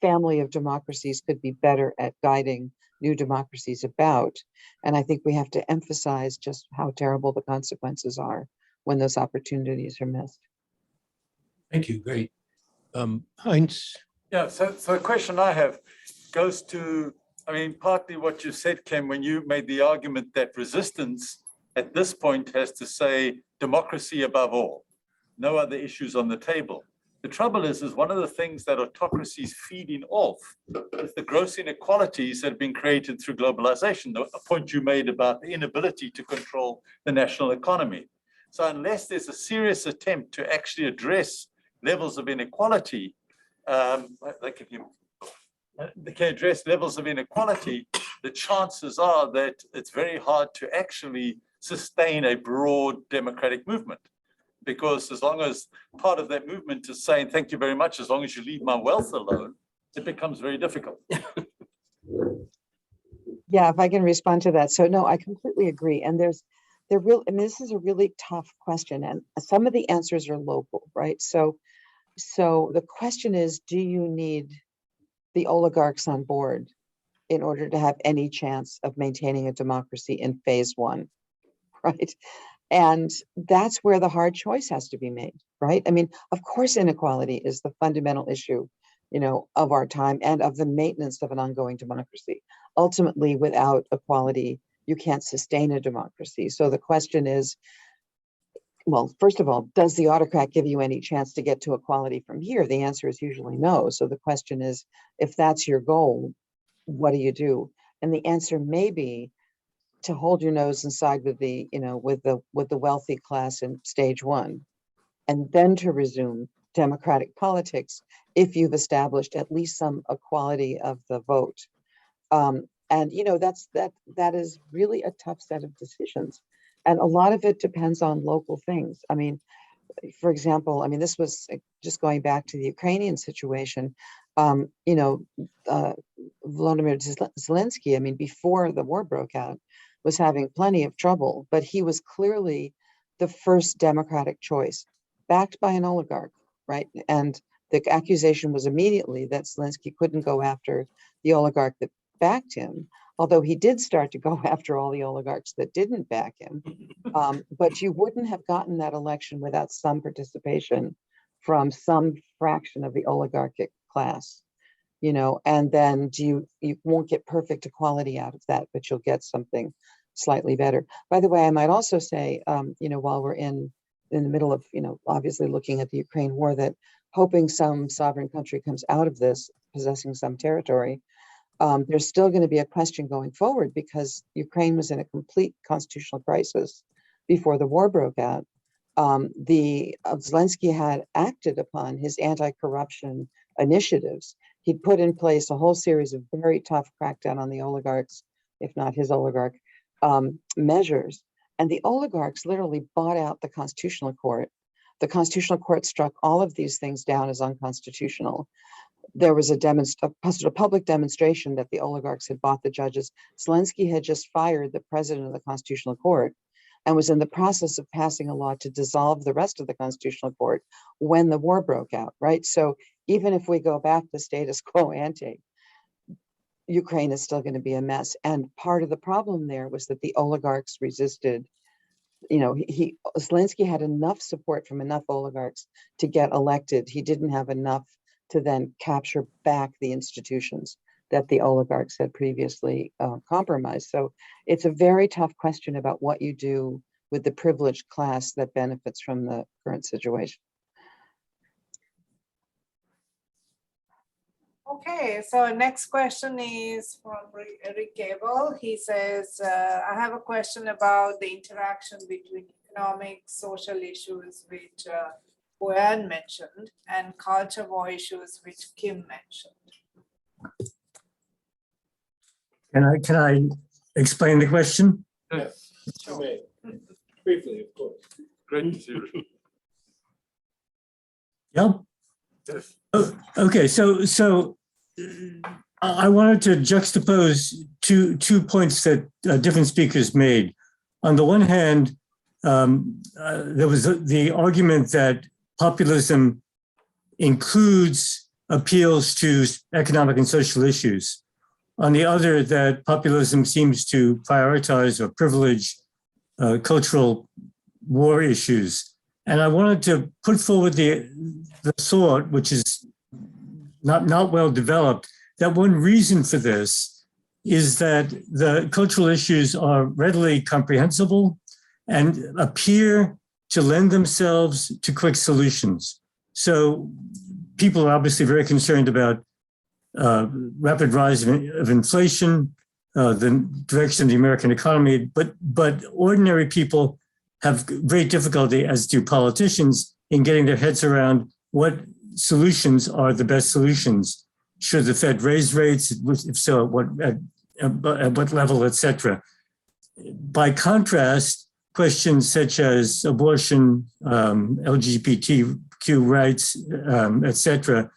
family of democracies could be better at guiding new democracies about. And I think we have to emphasize just how terrible the consequences are when those opportunities are missed. Thank you. Great. Heinz. Yeah, so the question I have goes to, partly what you said, Ken, when you made the argument that resistance at this point has to say democracy above all, no other issues on the table. The trouble is one of the things that autocracies feeding off is the gross inequalities that have been created through globalization, a point you made about the inability to control the national economy. So unless there's a serious attempt to actually address levels of inequality, they can address levels of inequality, the chances are that it's very hard to actually sustain a broad democratic movement. Because as long as part of that movement is saying, thank you very much, as long as you leave my wealth alone, it becomes very difficult. Yeah, if I can respond to that. So no, I completely agree. And there's they're real, I mean, this is a really tough question, and some of the answers are local, right? So the question is, do you need the oligarchs on board in order to have any chance of maintaining a democracy in phase one, right? And that's where the hard choice has to be made, right? I mean, of course, inequality is the fundamental issue, of our time and of the maintenance of an ongoing democracy. Ultimately, without equality, you can't sustain a democracy. So the question is, well, first of all, does the autocrat give you any chance to get to equality from here? The answer is usually no. So the question is, if that's your goal, what do you do? And the answer may be to hold your nose inside with the, with the wealthy class in stage one, and then to resume democratic politics if you've established at least some equality of the vote. And that is really a tough set of decisions. And a lot of it depends on local things. I mean, for example, this was just going back to the Ukrainian situation. Volodymyr Zelensky, before the war broke out, was having plenty of trouble, but he was clearly the first democratic choice, backed by an oligarch, right? And the accusation was immediately that Zelensky couldn't go after the oligarch that backed him, although he did start to go after all the oligarchs that didn't back him. But you wouldn't have gotten that election without some participation from some fraction of the oligarchic class, and then you won't get perfect equality out of that, but you'll get something slightly better. By the way, I might also say, while we're in the middle of, obviously looking at the Ukraine war, that hoping some sovereign country comes out of this, possessing some territory, there's still going to be a question going forward, because Ukraine was in a complete constitutional crisis before the war broke out. Zelensky had acted upon his anti-corruption initiatives. He'd put in place a whole series of very tough crackdown on the oligarchs, if not his oligarch, measures. And the oligarchs literally bought out the Constitutional Court. The Constitutional Court struck all of these things down as unconstitutional. There was a public demonstration that the oligarchs had bought the judges. Zelensky had just fired the president of the Constitutional Court and was in the process of passing a law to dissolve the rest of the Constitutional Court when the war broke out, right? So even if we go back to status quo ante, Ukraine is still going to be a mess. And part of the problem there was that the oligarchs resisted. Zelensky had enough support from enough oligarchs to get elected. He didn't have enough to then capture back the institutions that the oligarchs had previously compromised. So it's a very tough question about what you do with the privileged class that benefits from the current situation. Okay, so next question is from Rick Gable. He says, I have a question about the interaction between economic, social issues, which Boyan mentioned, and culture war issues, which Kim mentioned. Can I explain the question? Yes, you may. Briefly, of course. Great to see you. Yeah. Yes. Okay, so I wanted to juxtapose two points that different speakers made. On the one hand, there was the argument that populism includes appeals to economic and social issues. On the other, that populism seems to prioritize or privilege cultural war issues. And I wanted to put forward the thought, which is not well developed, that one reason for this is that the cultural issues are readily comprehensible and appear to lend themselves to quick solutions. So people are obviously very concerned about rapid rise of inflation, the direction of the American economy, but ordinary people have great difficulty, as do politicians, in getting their heads around what solutions are the best solutions. Should the Fed raise rates? If so, at what level, et cetera. By contrast, questions such as abortion, LGBTQ rights, et cetera,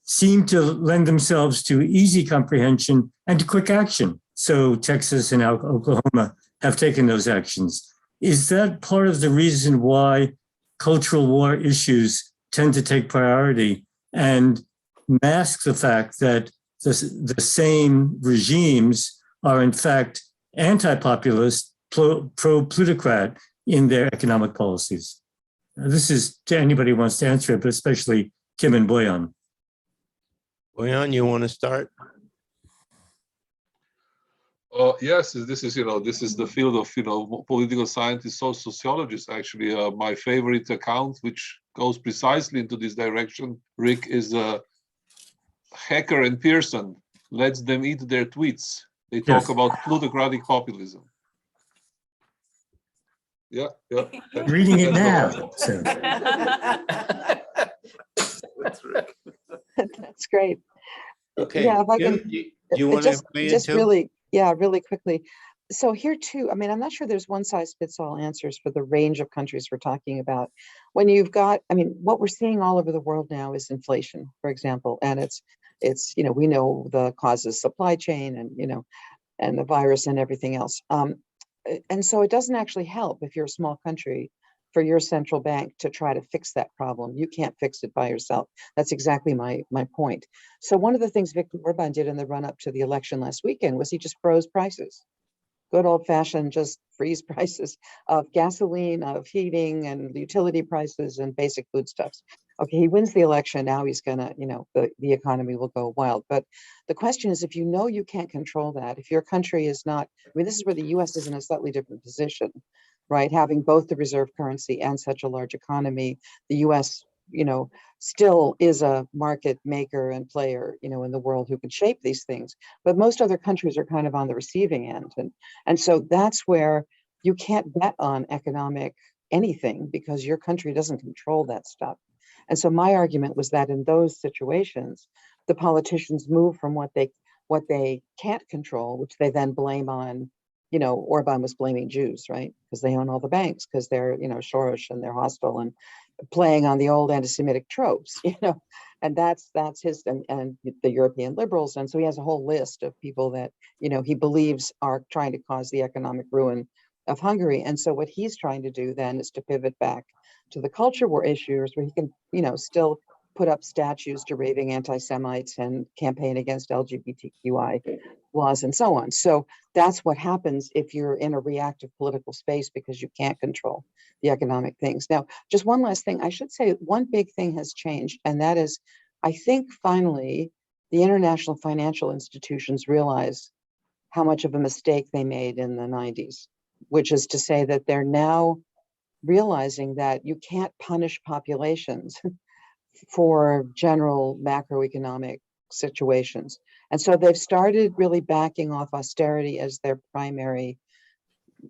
seem to lend themselves to easy comprehension and to quick action. So Texas and Oklahoma have taken those actions. is that part of the reason why cultural war issues tend to take priority and mask the fact that the same regimes are in fact anti-populist, pro-plutocrat in their economic policies? This is to anybody who wants to answer it, but especially Kim and Boyan. Boyan, you want to start? Yes, this is the field of political scientists or sociologists. Actually, my favorite account, which goes precisely into this direction, Rick, is Hacker and Pearson. Lets them eat their tweets. They talk about plutocratic populism. Yeah. Reading it now. So. That's great. Okay. Yeah, if I Kim, can you want to just really quickly. So here too, I mean, I'm not sure there's one size fits all answers for the range of countries we're talking about. When you've got, I mean, what we're seeing all over the world now is inflation, for example, and it's we know the causes, supply chain, and and the virus and everything else. And so it doesn't actually help if you're a small country for your central bank to try to fix that problem. You can't fix it by yourself. That's exactly my point. So one of the things Viktor Orban did in the run up to the election last weekend was he just froze prices. Good old fashioned, just freeze prices of gasoline, of heating and utility prices and basic foodstuffs. Okay, he wins the election. Now he's gonna, the economy will go wild. But the question is, if you know you can't control that, if your country is not, I mean, this is where the US is in a slightly different position, right? Having both the reserve currency and such a large economy, the US, still is a market maker and player, in the world who can shape these things. But most other countries are kind of on the receiving end. And so that's where you can't bet on economic anything because your country doesn't control that stuff. And so my argument was that in those situations, the politicians move from what they can't control, which they then blame on, Orban was blaming Jews, right? Because they own all the banks, because they're, Soros and they're hostile and playing on the old anti-Semitic tropes, and that's his, and the European liberals. And so he has a whole list of people that, he believes are trying to cause the economic ruin of Hungary. And so what he's trying to do then is to pivot back to the culture war issues where he can, still put up statues to raving anti-Semites and campaign against LGBTQI laws and so on. So that's what happens if you're in a reactive political space because you can't control the economic things. Now, just one last thing, I should say one big thing has changed, and that is, I think finally the international financial institutions realize how much of a mistake they made in the 90s, which is to say that they're now realizing that you can't punish populations for general macroeconomic situations. And so they've started really backing off austerity as their primary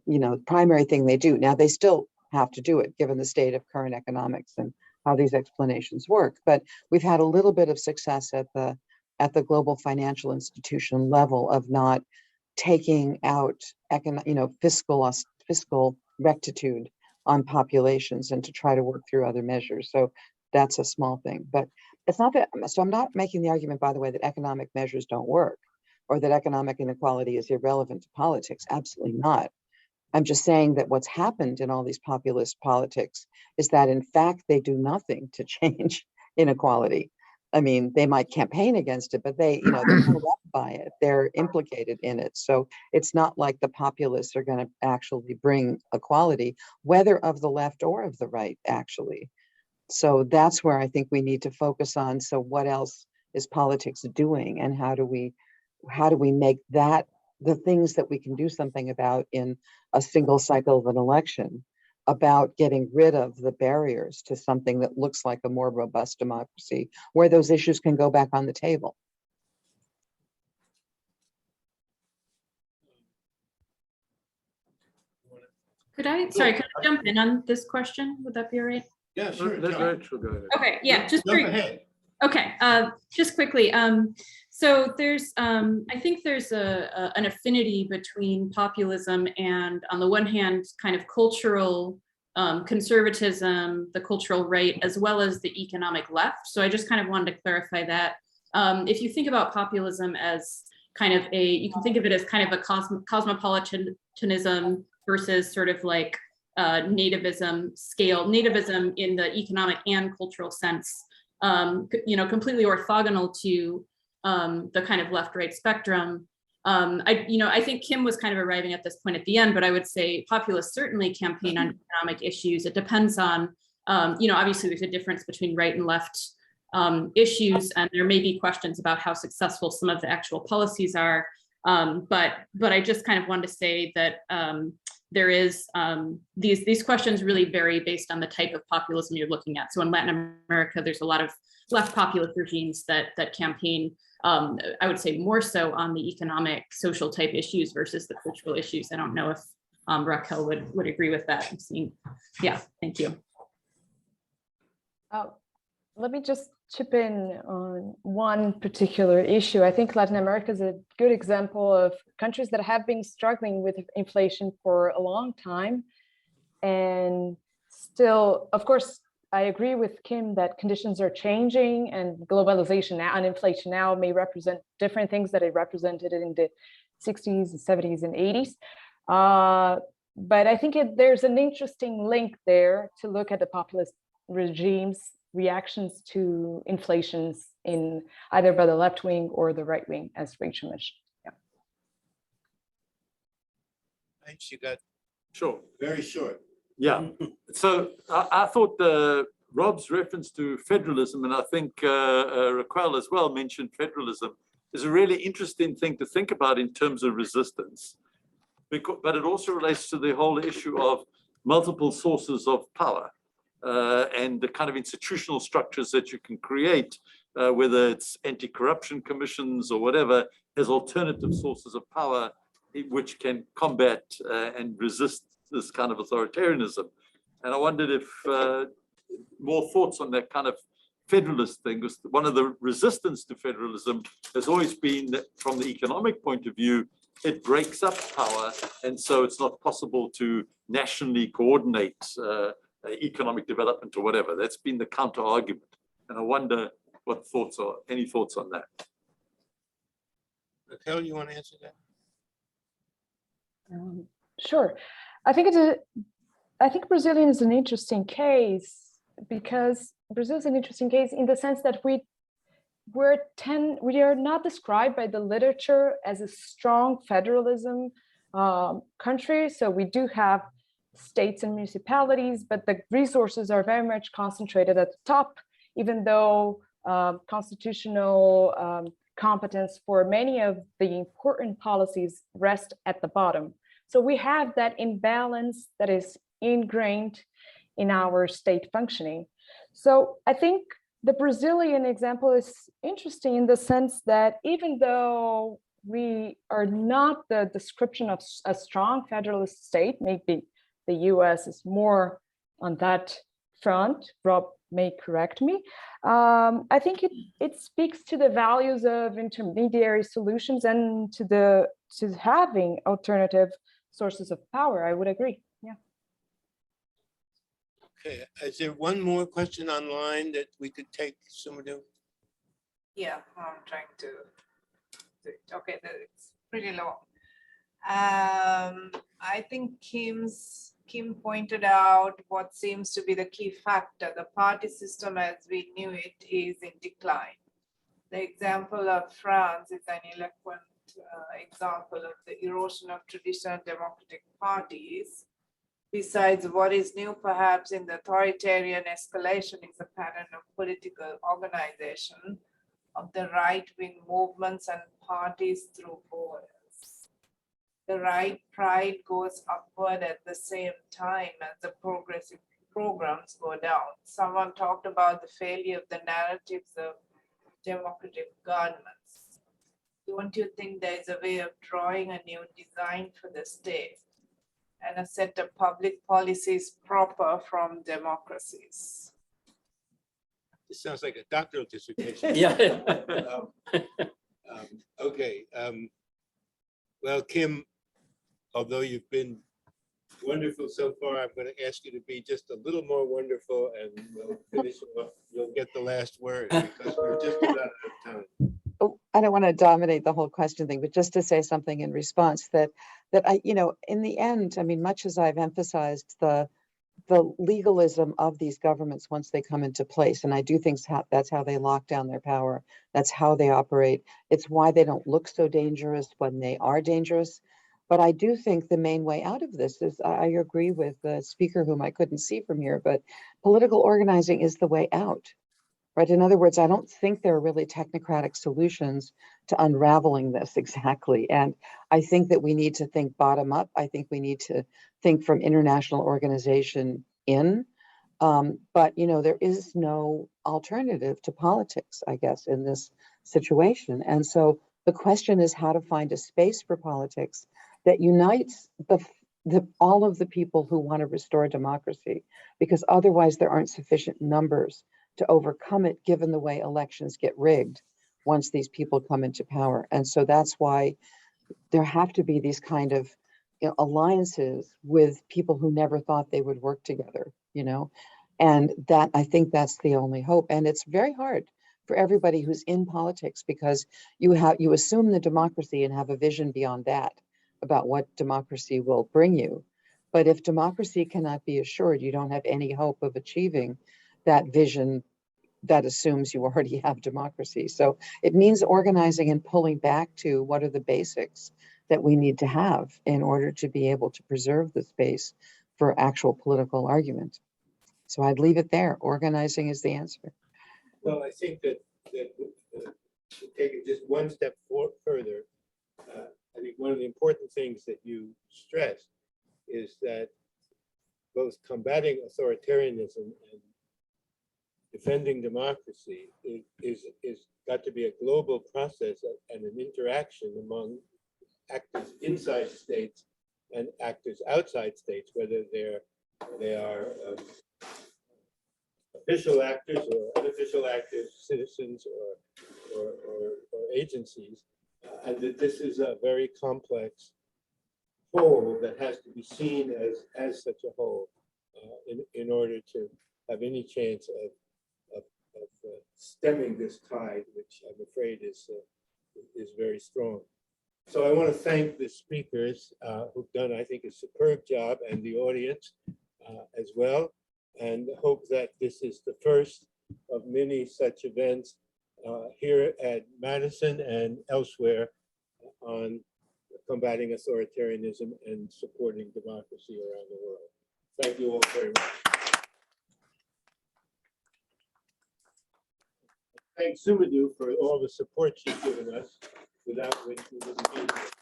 thing they do. Now they still have to do it given the state of current economics and how these explanations work. But we've had a little bit of success at the global financial institution level of not taking out fiscal rectitude on populations and to try to work through other measures. So that's a small thing, but it's not that. So I'm not making the argument, by the way, that economic measures don't work or that economic inequality is irrelevant to politics. Absolutely not. I'm just saying that what's happened in all these populist politics is that in fact, they do nothing to change inequality. I mean, they might campaign against it, but they're pulled up by it. They're implicated in it. So it's not like the populists are going to actually bring equality, whether of the left or of the right, actually. So that's where I think we need to focus on. So what else is politics doing, and how do we make that the things that we can do something about in a single cycle of an election, about getting rid of the barriers to something that looks like a more robust democracy, where those issues can go back on the table. Could I jump in on this question? Would that be all right? Yeah, sure. Okay, yeah, just jump ahead. Okay, just quickly. So there's, I think there's an affinity between populism and, on the one hand, kind of cultural conservatism, the cultural right, as well as the economic left. So I just kind of wanted to clarify that. If you think about populism as kind of you can think of it as kind of a cosmopolitanism versus sort of like nativism scale, nativism in the economic and cultural sense, completely orthogonal to the kind of left-right spectrum. I think Kim was kind of arriving at this point at the end, but I would say populists certainly campaign on economic issues. It depends on, obviously there's a difference between right and left issues, and there may be questions about how successful some of the actual policies are. But I just kind of wanted to say that there is these questions really vary based on the type of populism you're looking at. So in Latin America, there's a lot of left populist regimes that campaign, I would say more so on the economic, social type issues versus the cultural issues. I don't know if Raquel would agree with that. Yeah, thank you. Let me just chip in on one particular issue. I think Latin America is a good example of countries that have been struggling with inflation for a long time. And still, of course, I agree with Kim that conditions are changing, and globalization now and inflation now may represent different things that it represented in the 60s and 70s and 80s. But I think there's an interesting link there to look at the populist regimes' reactions to inflations in either by the left wing or the right wing, as Rachel mentioned. Yeah. Thanks, you got Sure. very short. Yeah. So I thought Rob's reference to federalism, and I think Raquel as well mentioned federalism, is a really interesting thing to think about in terms of resistance. But it also relates to the whole issue of multiple sources of power. And the kind of institutional structures that you can create, whether it's anti-corruption commissions or whatever, as alternative sources of power, which can combat and resist this kind of authoritarianism. And I wondered if more thoughts on that kind of federalist thing, because one of the resistance to federalism has always been that from the economic point of view, it breaks up power. And so it's not possible to nationally coordinate economic development or whatever. That's been the counter argument. And I wonder what thoughts are, any thoughts on that? Raquel, you want to answer that? Sure. I think Brazilian is an interesting case, because Brazil is an interesting case in the sense that we are not described by the literature as a strong federalism country. So we do have states and municipalities, but the resources are very much concentrated at the top, even though constitutional competence for many of the important policies rest at the bottom. So we have that imbalance that is ingrained in our state functioning. So I think the Brazilian example is interesting in the sense that even though we are not the description of a strong federalist state, maybe the US is more on that front, Rob may correct me. I think it speaks to the values of intermediary solutions and to having alternative sources of power. I would agree. Yeah. Okay. Is there one more question online that we could take, Sumadhu? Yeah, I'm trying to. Okay, it's pretty long. I think Kim pointed out what seems to be the key factor. The party system as we knew it is in decline. The example of France is an eloquent example of the erosion of traditional democratic parties. Besides, what is new perhaps in the authoritarian escalation is a pattern of political organization of the right-wing movements and parties through borders. The right pride goes upward at the same time as the progressive programs go down. Someone talked about the failure of the narratives of democratic governments. Don't you think there is a way of drawing a new design for the state and a set of public policies proper from democracies? This sounds like a doctoral dissertation. Yeah. Okay. Well, Kim, although you've been wonderful so far, I'm going to ask you to be just a little more wonderful, and we'll finish off. You'll get the last word because we're just about out of time. I don't want to dominate the whole question thing, but just to say something in response that I, in the end, I mean, much as I've emphasized the legalism of these governments once they come into place, and I do think that's how they lock down their power. That's how they operate. It's why they don't look so dangerous when they are dangerous. But I do think the main way out of this is, I agree with the speaker whom I couldn't see from here, but political organizing is the way out. Right. In other words, I don't think there are really technocratic solutions to unraveling this exactly. And I think that we need to think bottom up. I think we need to think from international organization in. But, there is no alternative to politics, I guess, in this situation. And so the question is how to find a space for politics that unites all of the people who want to restore democracy, because otherwise there aren't sufficient numbers to overcome it, given the way elections get rigged once these people come into power. And so that's why there have to be these kind of alliances with people who never thought they would work together, and that, I think that's the only hope. And it's very hard for everybody who's in politics, because you assume the democracy and have a vision beyond that about what democracy will bring you. But if democracy cannot be assured, you don't have any hope of achieving that vision that assumes you already have democracy. So it means organizing and pulling back to what are the basics that we need to have in order to be able to preserve the space for actual political argument. So I'd leave it there. Organizing is the answer. Well, I think that to take it just one step further, I think one of the important things that you stressed is that both combating authoritarianism and defending democracy is got to be a global process and an interaction among actors inside states and actors outside states, whether they are official actors or unofficial actors, citizens or agencies, and that this is a very complex whole that has to be seen as such a whole in order to have any chance of stemming this tide, which I'm afraid is very strong. So I want to thank the speakers who've done, I think, a superb job, and the audience as well, and hope that this is the first of many such events here at Madison and elsewhere on combating authoritarianism and supporting democracy around the world. Thank you all very much. Thank Sumadhu for all the support she's given us, without which we wouldn't be here.